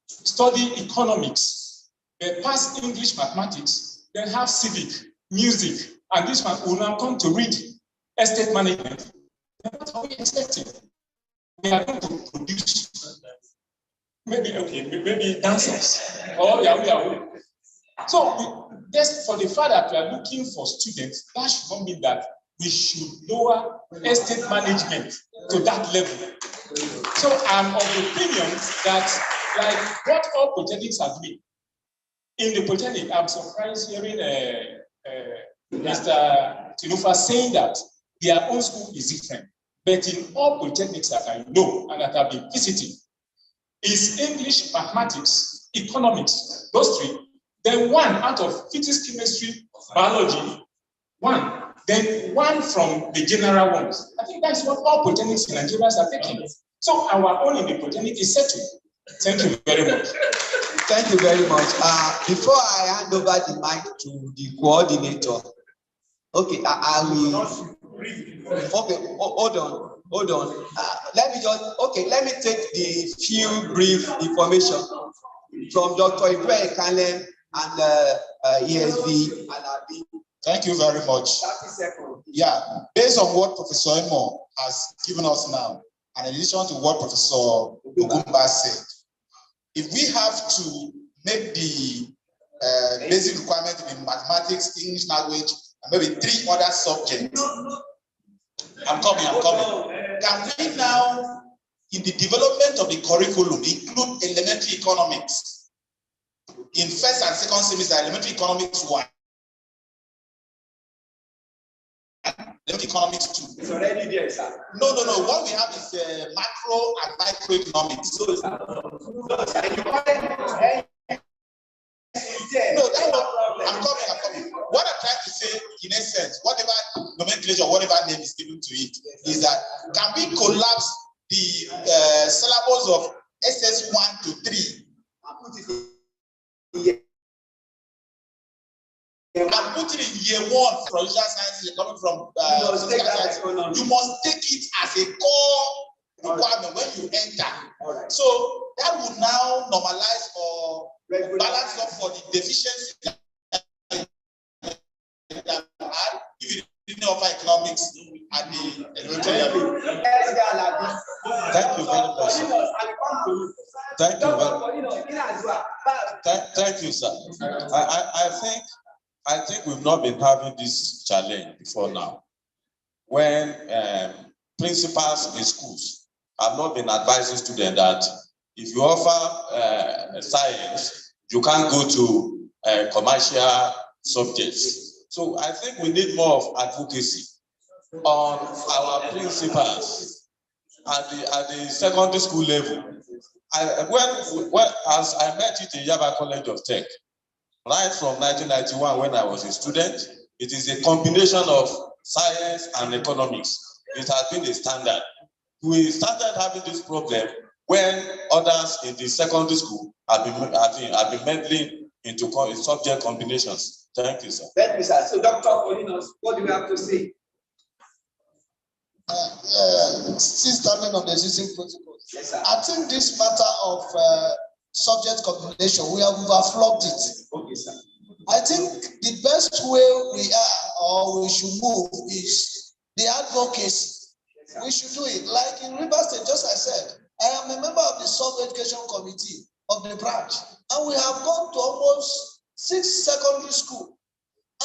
study economics, they pass English, mathematics, then have civic, music, and this one will now come to read estate management? What are we expecting? We are going to produce maybe dancers or Yahoo. So just for the fact that we are looking for students, that should not mean that we should lower estate management to that level. So I'm of the opinion that, like what all polytechnics are doing, in the polytechnic, I'm surprised hearing Mr. Tinufa saying that their own school is different. But in all polytechnics that I know and that I've been visiting, is English, mathematics, economics, those 3. Then 1 out of physics, chemistry, biology, 1. Then 1 from the general ones. I think that's what all polytechnics in Nigeria are taking. So our own in the polytechnic is settled. Thank you very much. Thank you very much. Before I hand over the mic to the coordinator, okay, I will. Okay, hold on. Let me take the few brief information from Dr. Ibrahim Kalem and ESV and Abi. Thank you very much. 30 seconds. Yeah, based on what Professor Emo has given us now, and in addition to what Professor Ogumba said, if we have to make the basic requirement in mathematics, English language, and maybe 3 other subjects, I'm coming. Can we now, in the development of the curriculum, include elementary economics? In first and second semester, elementary economics 1. Elementary economics 2. It's already there, sir. No. What we have is macro and microeconomics. No, that's not. I'm coming. What I'm trying to say, in essence, whatever nomenclature, whatever name is given to it, is that can we collapse the syllables of SS1 to 3 and put it in year 1 for social sciences? You're coming from social science. You must take it as a core requirement when you enter. So that would now normalize or balance up for the deficiency that if you didn't offer economics at the elementary level. Thank you very much, sir. Thank you, sir. I think we've not been having this challenge before now. When principals in schools have not been advising students that if you offer science, you can't go to commercial subjects. So I think we need more of advocacy on our principals at the secondary school level. As I met it in Yaba College of Tech, right from 1991 when I was a student, it is a combination of science and economics. It has been a standard. We started having this problem when others in the secondary school have been meddling into subject combinations. Thank you, sir. Thank you, sir. So, Dr. Olinos, what do you have to say? Still standing on the existing protocols. Yes, sir. I think this matter of subject combination, we have overflogged it. Okay, sir. I think the best way we should move is the advocacy. Yes, we should do it. Like in Rivers State, just as I said, I am a member of the sub-education committee of the branch, and we have gone to almost 6 secondary schools.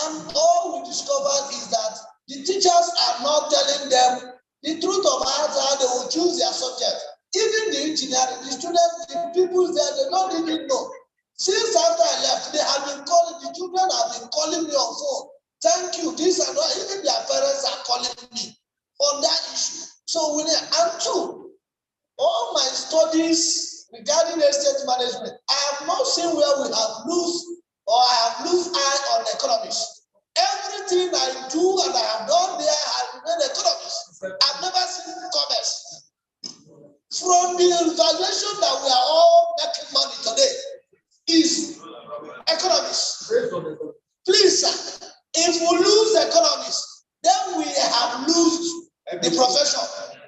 And all we discovered is that The teachers are not telling them the truth of how they will choose their subject. Even the engineering, the students, the people there, they don't even know. Since after I left, they have been calling, the children have been calling me on phone. Thank you, this and that. Even their parents are calling me on that issue. So and two, all my studies regarding estate management, I have not seen where we have lost or I have lost eye on economics. Everything I do and I have done there has been economics. I've never seen commerce. From the evaluation that we are all making money today is economics. Please, sir, if we lose economics, then we have lost the profession.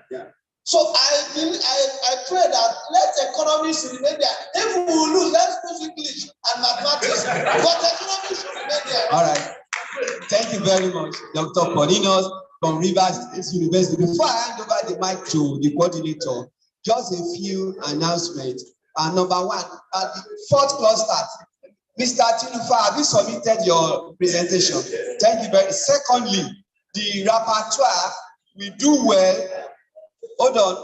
Yeah. So I pray that let economics remain there. If we lose, let's lose English and mathematics. But economics should remain there. All right. Thank you very much, Dr. Paulinos from Rivers State University. Before I hand over the mic to the coordinator, just a few announcements. Number one, the fourth cluster. Mr. Tinufa, have you submitted your presentation? Thank you very much. Secondly, the rapporteur, we do well. Hold on.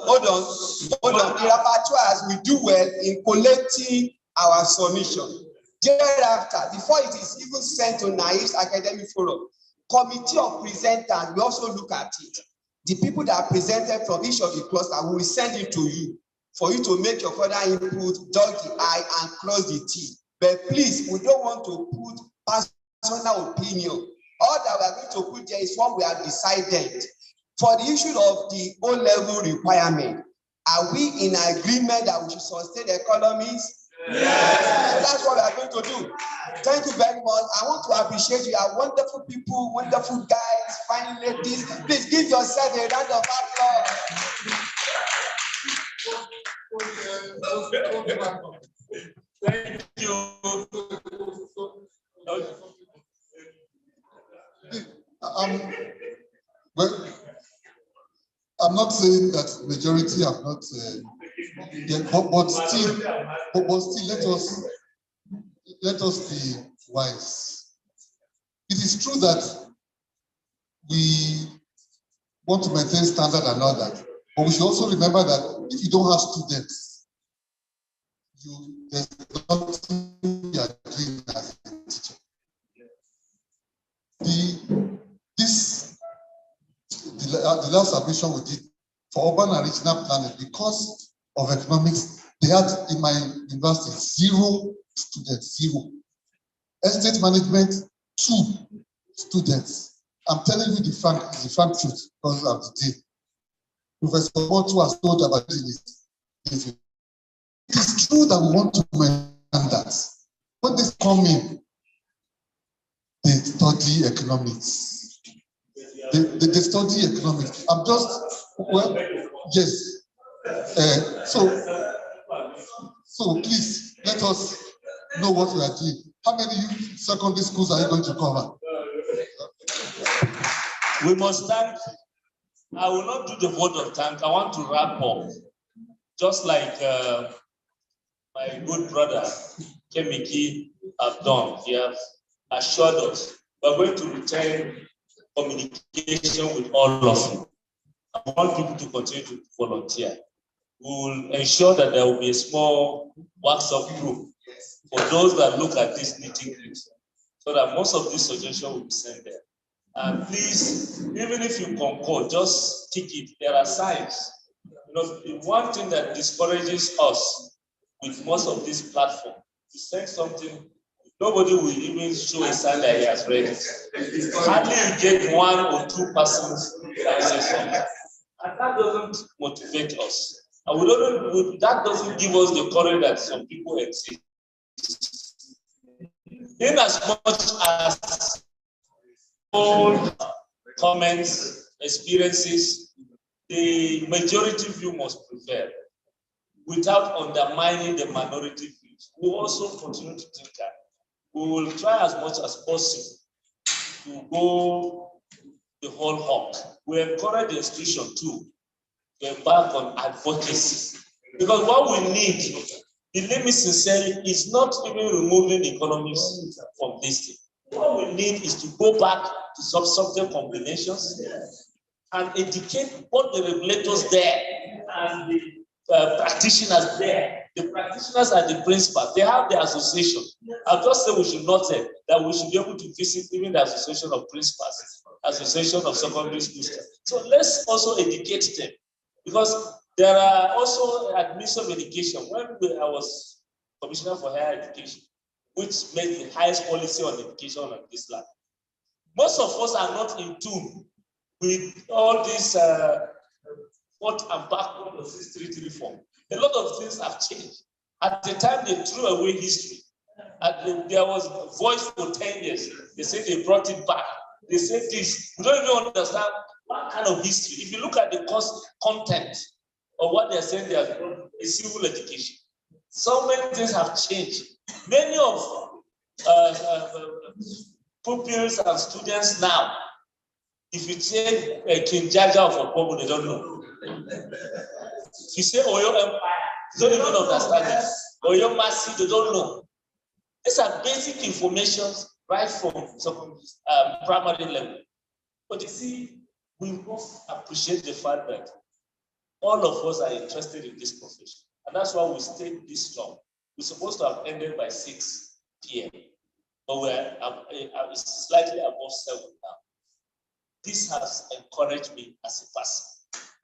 The rapporteurs, we do well in collecting our submission. Thereafter, before it is even sent to Niesv Academic Forum, committee of presenters, we also look at it. The people that presented from each of the clusters, we will send it to you for you to make your further input, dot the I and cross the T. But please, we don't want to put personal opinion. All that we are going to put there is what we have decided. For the issue of the O-level requirement, are we in agreement that we should sustain the economies? Yes. So that's what we are going to do. Thank you very much. I want to appreciate you. You are wonderful people, wonderful guys, fine ladies. Please give yourself a round of applause. Thank you. Well, I'm not saying that majority have not, but still, let us be wise. It is true that we want to maintain standard and all that, but we should also remember that if you don't have students, there's nothing you are doing as a teacher. The last submission we did for urban and regional planning, because of economics, they had in my university 0 students, 0. Estate management, 2 students. I'm telling you the frank truth because of the day. Professor Motu has told about this. It is true that we want to maintain that. When they come in, they study economics. They study economics. I'm just, well, yes. So please, let us know what we are doing. How many secondary schools are you going to cover? We must thank, I will not do the vote of thank, I want to wrap up. Just like my good brother, Kemiki, have done. He has assured us we're going to retain communication with all of you. I want people to continue to volunteer. We will ensure that there will be a small WhatsApp group for those that look at this nitty-gritty, so that most of these suggestions will be sent there. And please, even if you concord, just tick it. There are signs. You know, the one thing that discourages us with most of these platforms, you send something, nobody will even show a sign that he has read it. Hardly you get 1 or 2 persons that say something. And that doesn't motivate us. And that doesn't give us the courage that some people exist. In as much as all comments, experiences, the majority view must prevail without undermining the minority views. We will also continue to think that we will try as much as possible to go the whole hog. We encourage the institution too to embark on advocacy. Because what we need, believe me sincerely, is not even removing economics from this thing. What we need is to go back to subject combinations, and educate both the regulators there and the practitioners there. The practitioners and the principals, they have the association. I'll just say we should not say that we should be able to visit even the association of principals, association of secondary school staff. So let's also educate them, because there are also administrative education. When I was commissioner for higher education, which made the highest policy on education on this land, most of us are not in tune with all these forth and backward of this treaty reform. A lot of things have changed. At the time, they threw away history. And there was a voice for 10 years. They said they brought it back. They said this. We don't even understand what kind of history. If you look at the course content of what they're saying, they are a civil education. So many things have changed. Many of pupils and students now, if you say King Jaja of Opobo, they don't know. If you say Oyo Empire, they don't even understand it. Oyo Masi, they don't know. These are basic information right from some primary level. But you see, we must appreciate the fact that all of us are interested in this profession. And that's why we stayed this long. We're supposed to have ended by 6 p.m. But we're slightly above 7 now. This has encouraged me as a person.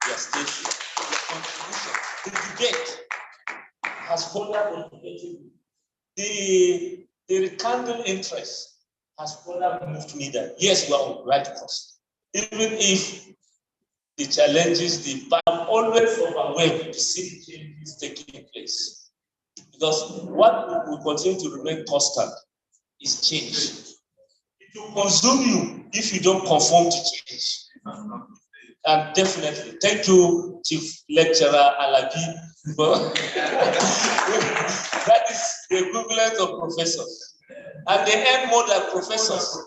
Your station, your contribution, the debate has further motivated me. The rekindled interest has further moved me that yes, we are on the right course. Even if the challenges, I'm always overwhelmed to see the changes taking place. Because what will continue to remain constant is change. It will consume you if you don't conform to change. And definitely, thank you, Chief Lecturer Alabi. That is the equivalent of professors. And they earn more than professors.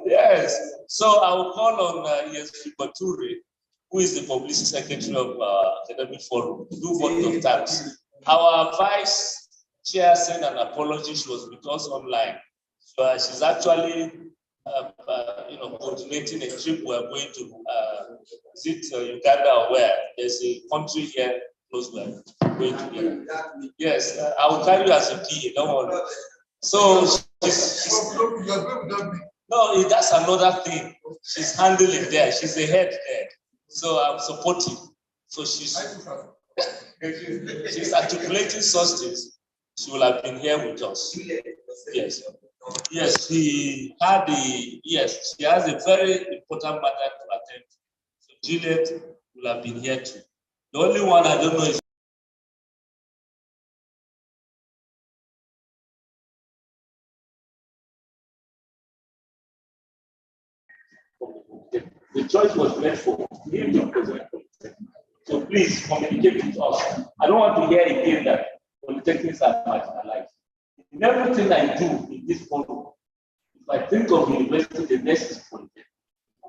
Yes. So I will call on Niesv Bature, who is the Publicity Secretary of Academic Forum, to do vote of thanks. Our Vice Chair sent an apology. She was with us online. So she's actually coordinating a trip we're going to visit Uganda, or where there's a country here close by. Going together. Yes, I will carry you as a PA, don't worry. So no, that's another thing. She's handling there. She's the head there. So I'm supporting. So she's articulating such things. She will have been here with us. Yes. Yes, she has a very important matter to attend. So Juliet will have been here too. The only one I don't know is the choice was made for him to present. So please communicate with us. I don't want to hear again that polytechnics are marginalized. In everything I do in this forum, if I think of university, the next is polytechnic.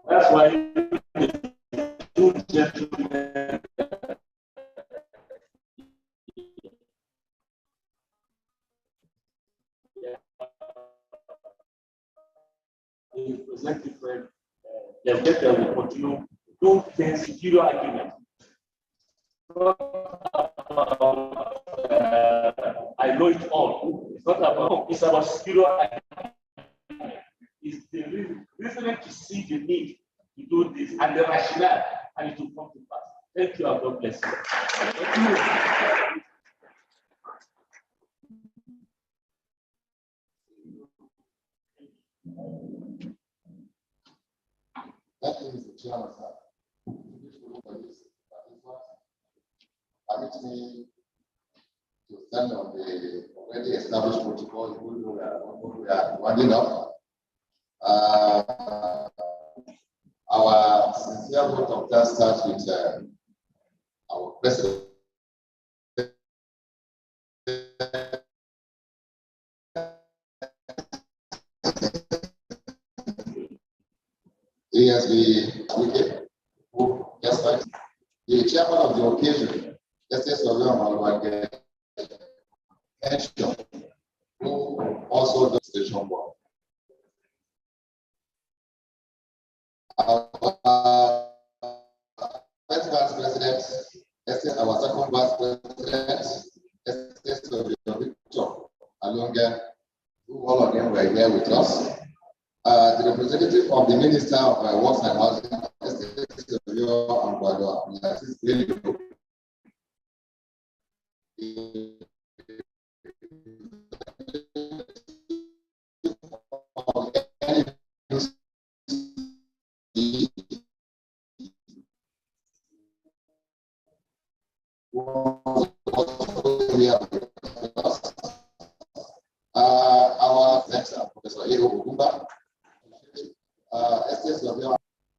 That's why the two gentlemen present different level will continue to do things zero argument. I know it all. It's not about, it's about zero argument. It's the reasoning to see the need to do this and the rationale, and it will come to pass. Thank you, and God bless you. That is the chairman, sir. Permit me to stand on the already established protocol we are winding up. Our sincere vote of thanks starts with our president. Niesv who just like the chairman of the occasion, Justice Oluyole who also does the station work. our first vice president, our second vice president, Victor Alonga, who all of them were here with us. The representative of the Minister of Works and Housing, our next Professor Ego Bugumba,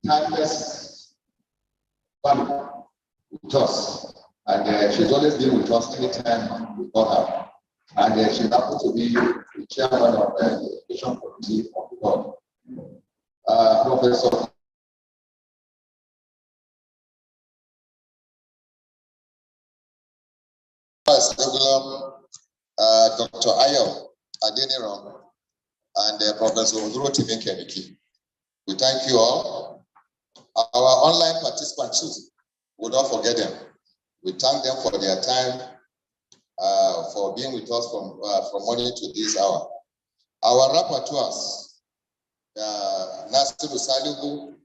timeless family with us, and she's always been with us anytime we call her. And she happens to be the chairman of the education committee of the board. Professor Dr. Ayo Adeniran and Professor Oduro Timekemiki. We thank you all. Our online participants, we don't forget them. We thank them for their time, for being with us from morning to this hour. Our rapporteurs, Nasiru Salihu,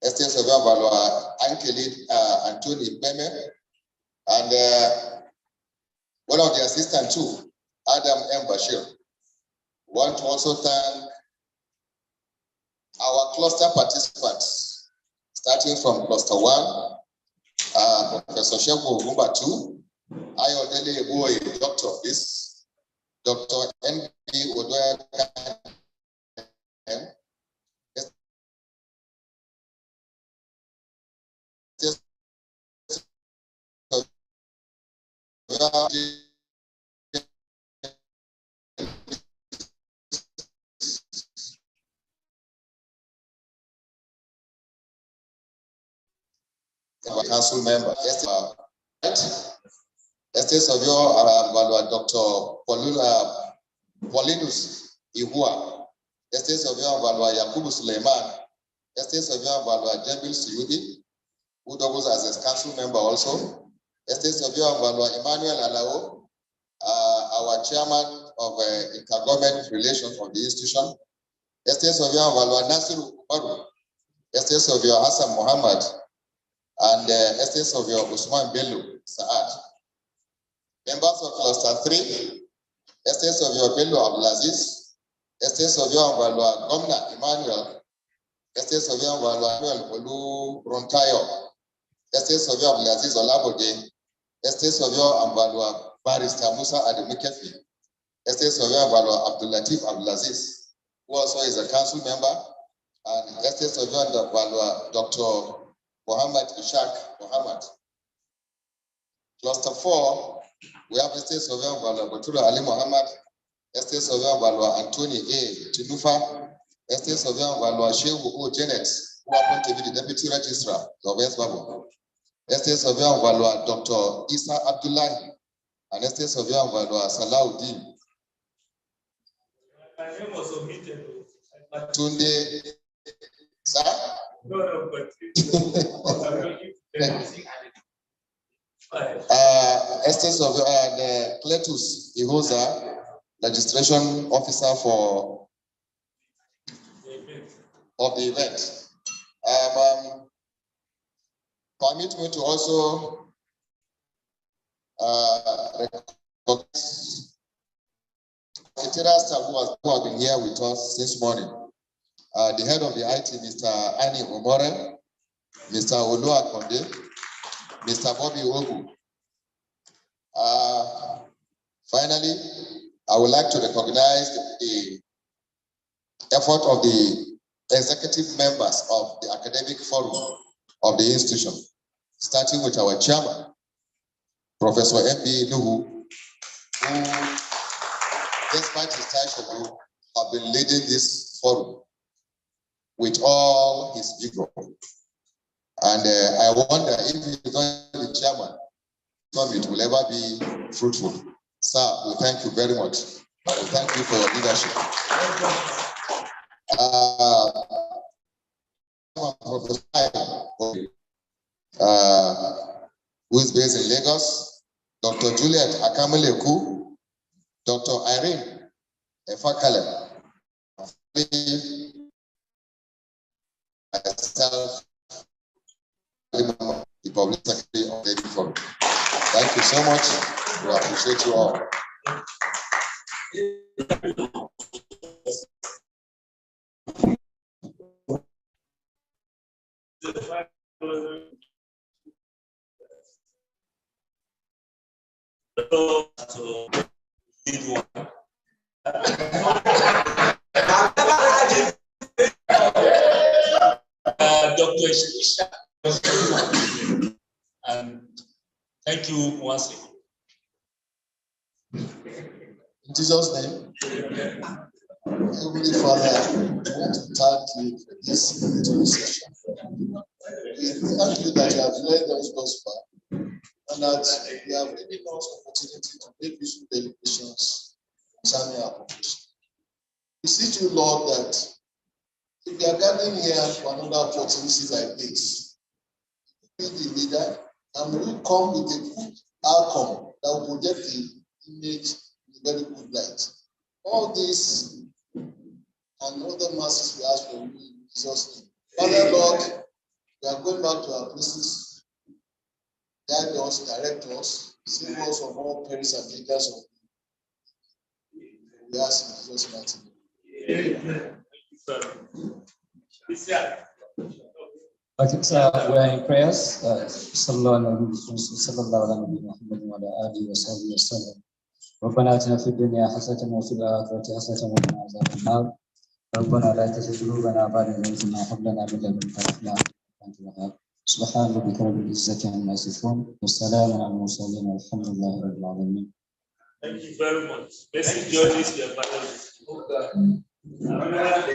Esther Sovia Ankeli Anthony Beme, and one of the assistants too, Adam M. Bashir. We want to also thank our cluster participants, starting from cluster 1, Professor Shego Gumba 2, Ayodele Eboye, Doctor of this, Dr. N.B. Odoya, council member, Estate of your Dr. Paulinus Ihua, Estate of your Yakubu Suleiman, Estate of your Jembil Suyudi, who doubles as a council member also, Estate of your Emmanuel Alao, our chairman of intergovernment relations of the institution, Estate of your Nasiru Baru, Estate of your Hassan Muhammad, and Estate of your Usman Bello Saad. Members of Cluster 3, Estates of your Bello Abdulaziz, Estates of your Gomna Emmanuel, Estates of your Emmanuel Olu Rontayo, Estates of your Abdulaziz Olabode, Estates of your Barrister Musa Ademukefi, Estates of your Abdulatif Abdulaziz, who also is a council member, and Estates of your Dr. Muhammad Ishaq Muhammad. Cluster 4, we have Estate Surveyor Batura Ali Muhammad, Estate Surveyor Anthony A. Tinufa, Estate Surveyor Shehu O. Janet, who happened to be the Deputy Registrar of West Babu, Estate Surveyor Dr. Isa Abdullahi, and Estate Surveyor Salauddin. My name was omitted. Tunde, sir? No, but Estate of the Cletus Ihoza, registration officer of the event. Permit me to also recognize the staff who have been here with us since morning. The head of the IT, Mr. Annie Omore, Mr. Olua Konde, Mr. Bobby Ogu. Finally, I would like to recognize the effort of the executive members of the academic forum of the institution, starting with our chairman, Professor M.B. Nuhu, who, despite his tight schedule, have been leading this forum with all his vigor. And I wonder if he's not the chairman, it will ever be fruitful. Sir, we thank you very much. We thank you for your leadership. who is based in Lagos, Dr. Juliet Akameleku, Dr. Irene Efakale, myself, the public secretary of the forum. Thank you so much. We appreciate you all. Dr. Isha, and thank you once again. In Jesus' name, Heavenly Father, I want to thank you for this little session. We thank you that you have led us thus far, and that we have given us opportunity to make useful deliberations concerning our population. We beseech you, Lord, that if we are gathering here for another opportunity like this, be the leader, and we come with a good outcome that will project the image in a very good light. All this and other masses we ask for you in Jesus' name. Father, Lord, we are going back to our places. Guide us, direct us, save us from all perils and dangers of we ask in Jesus' mighty name. Amen. Okay, so we're in prayers. Sallallahu alaihi wasallam. ربنا آتنا في الدنيا حسنة وفي الآخرة حسنة وقنا عذاب النار. ربنا لا تزغ قلوبنا بعد إذ هديتنا وهب لنا من لدنك رحمة أنت الوهاب. سبحان ربك رب العزة عما يصفون والسلام على المرسلين والحمد لله رب العالمين. Thank you very much. Basic journeys we are battling. Very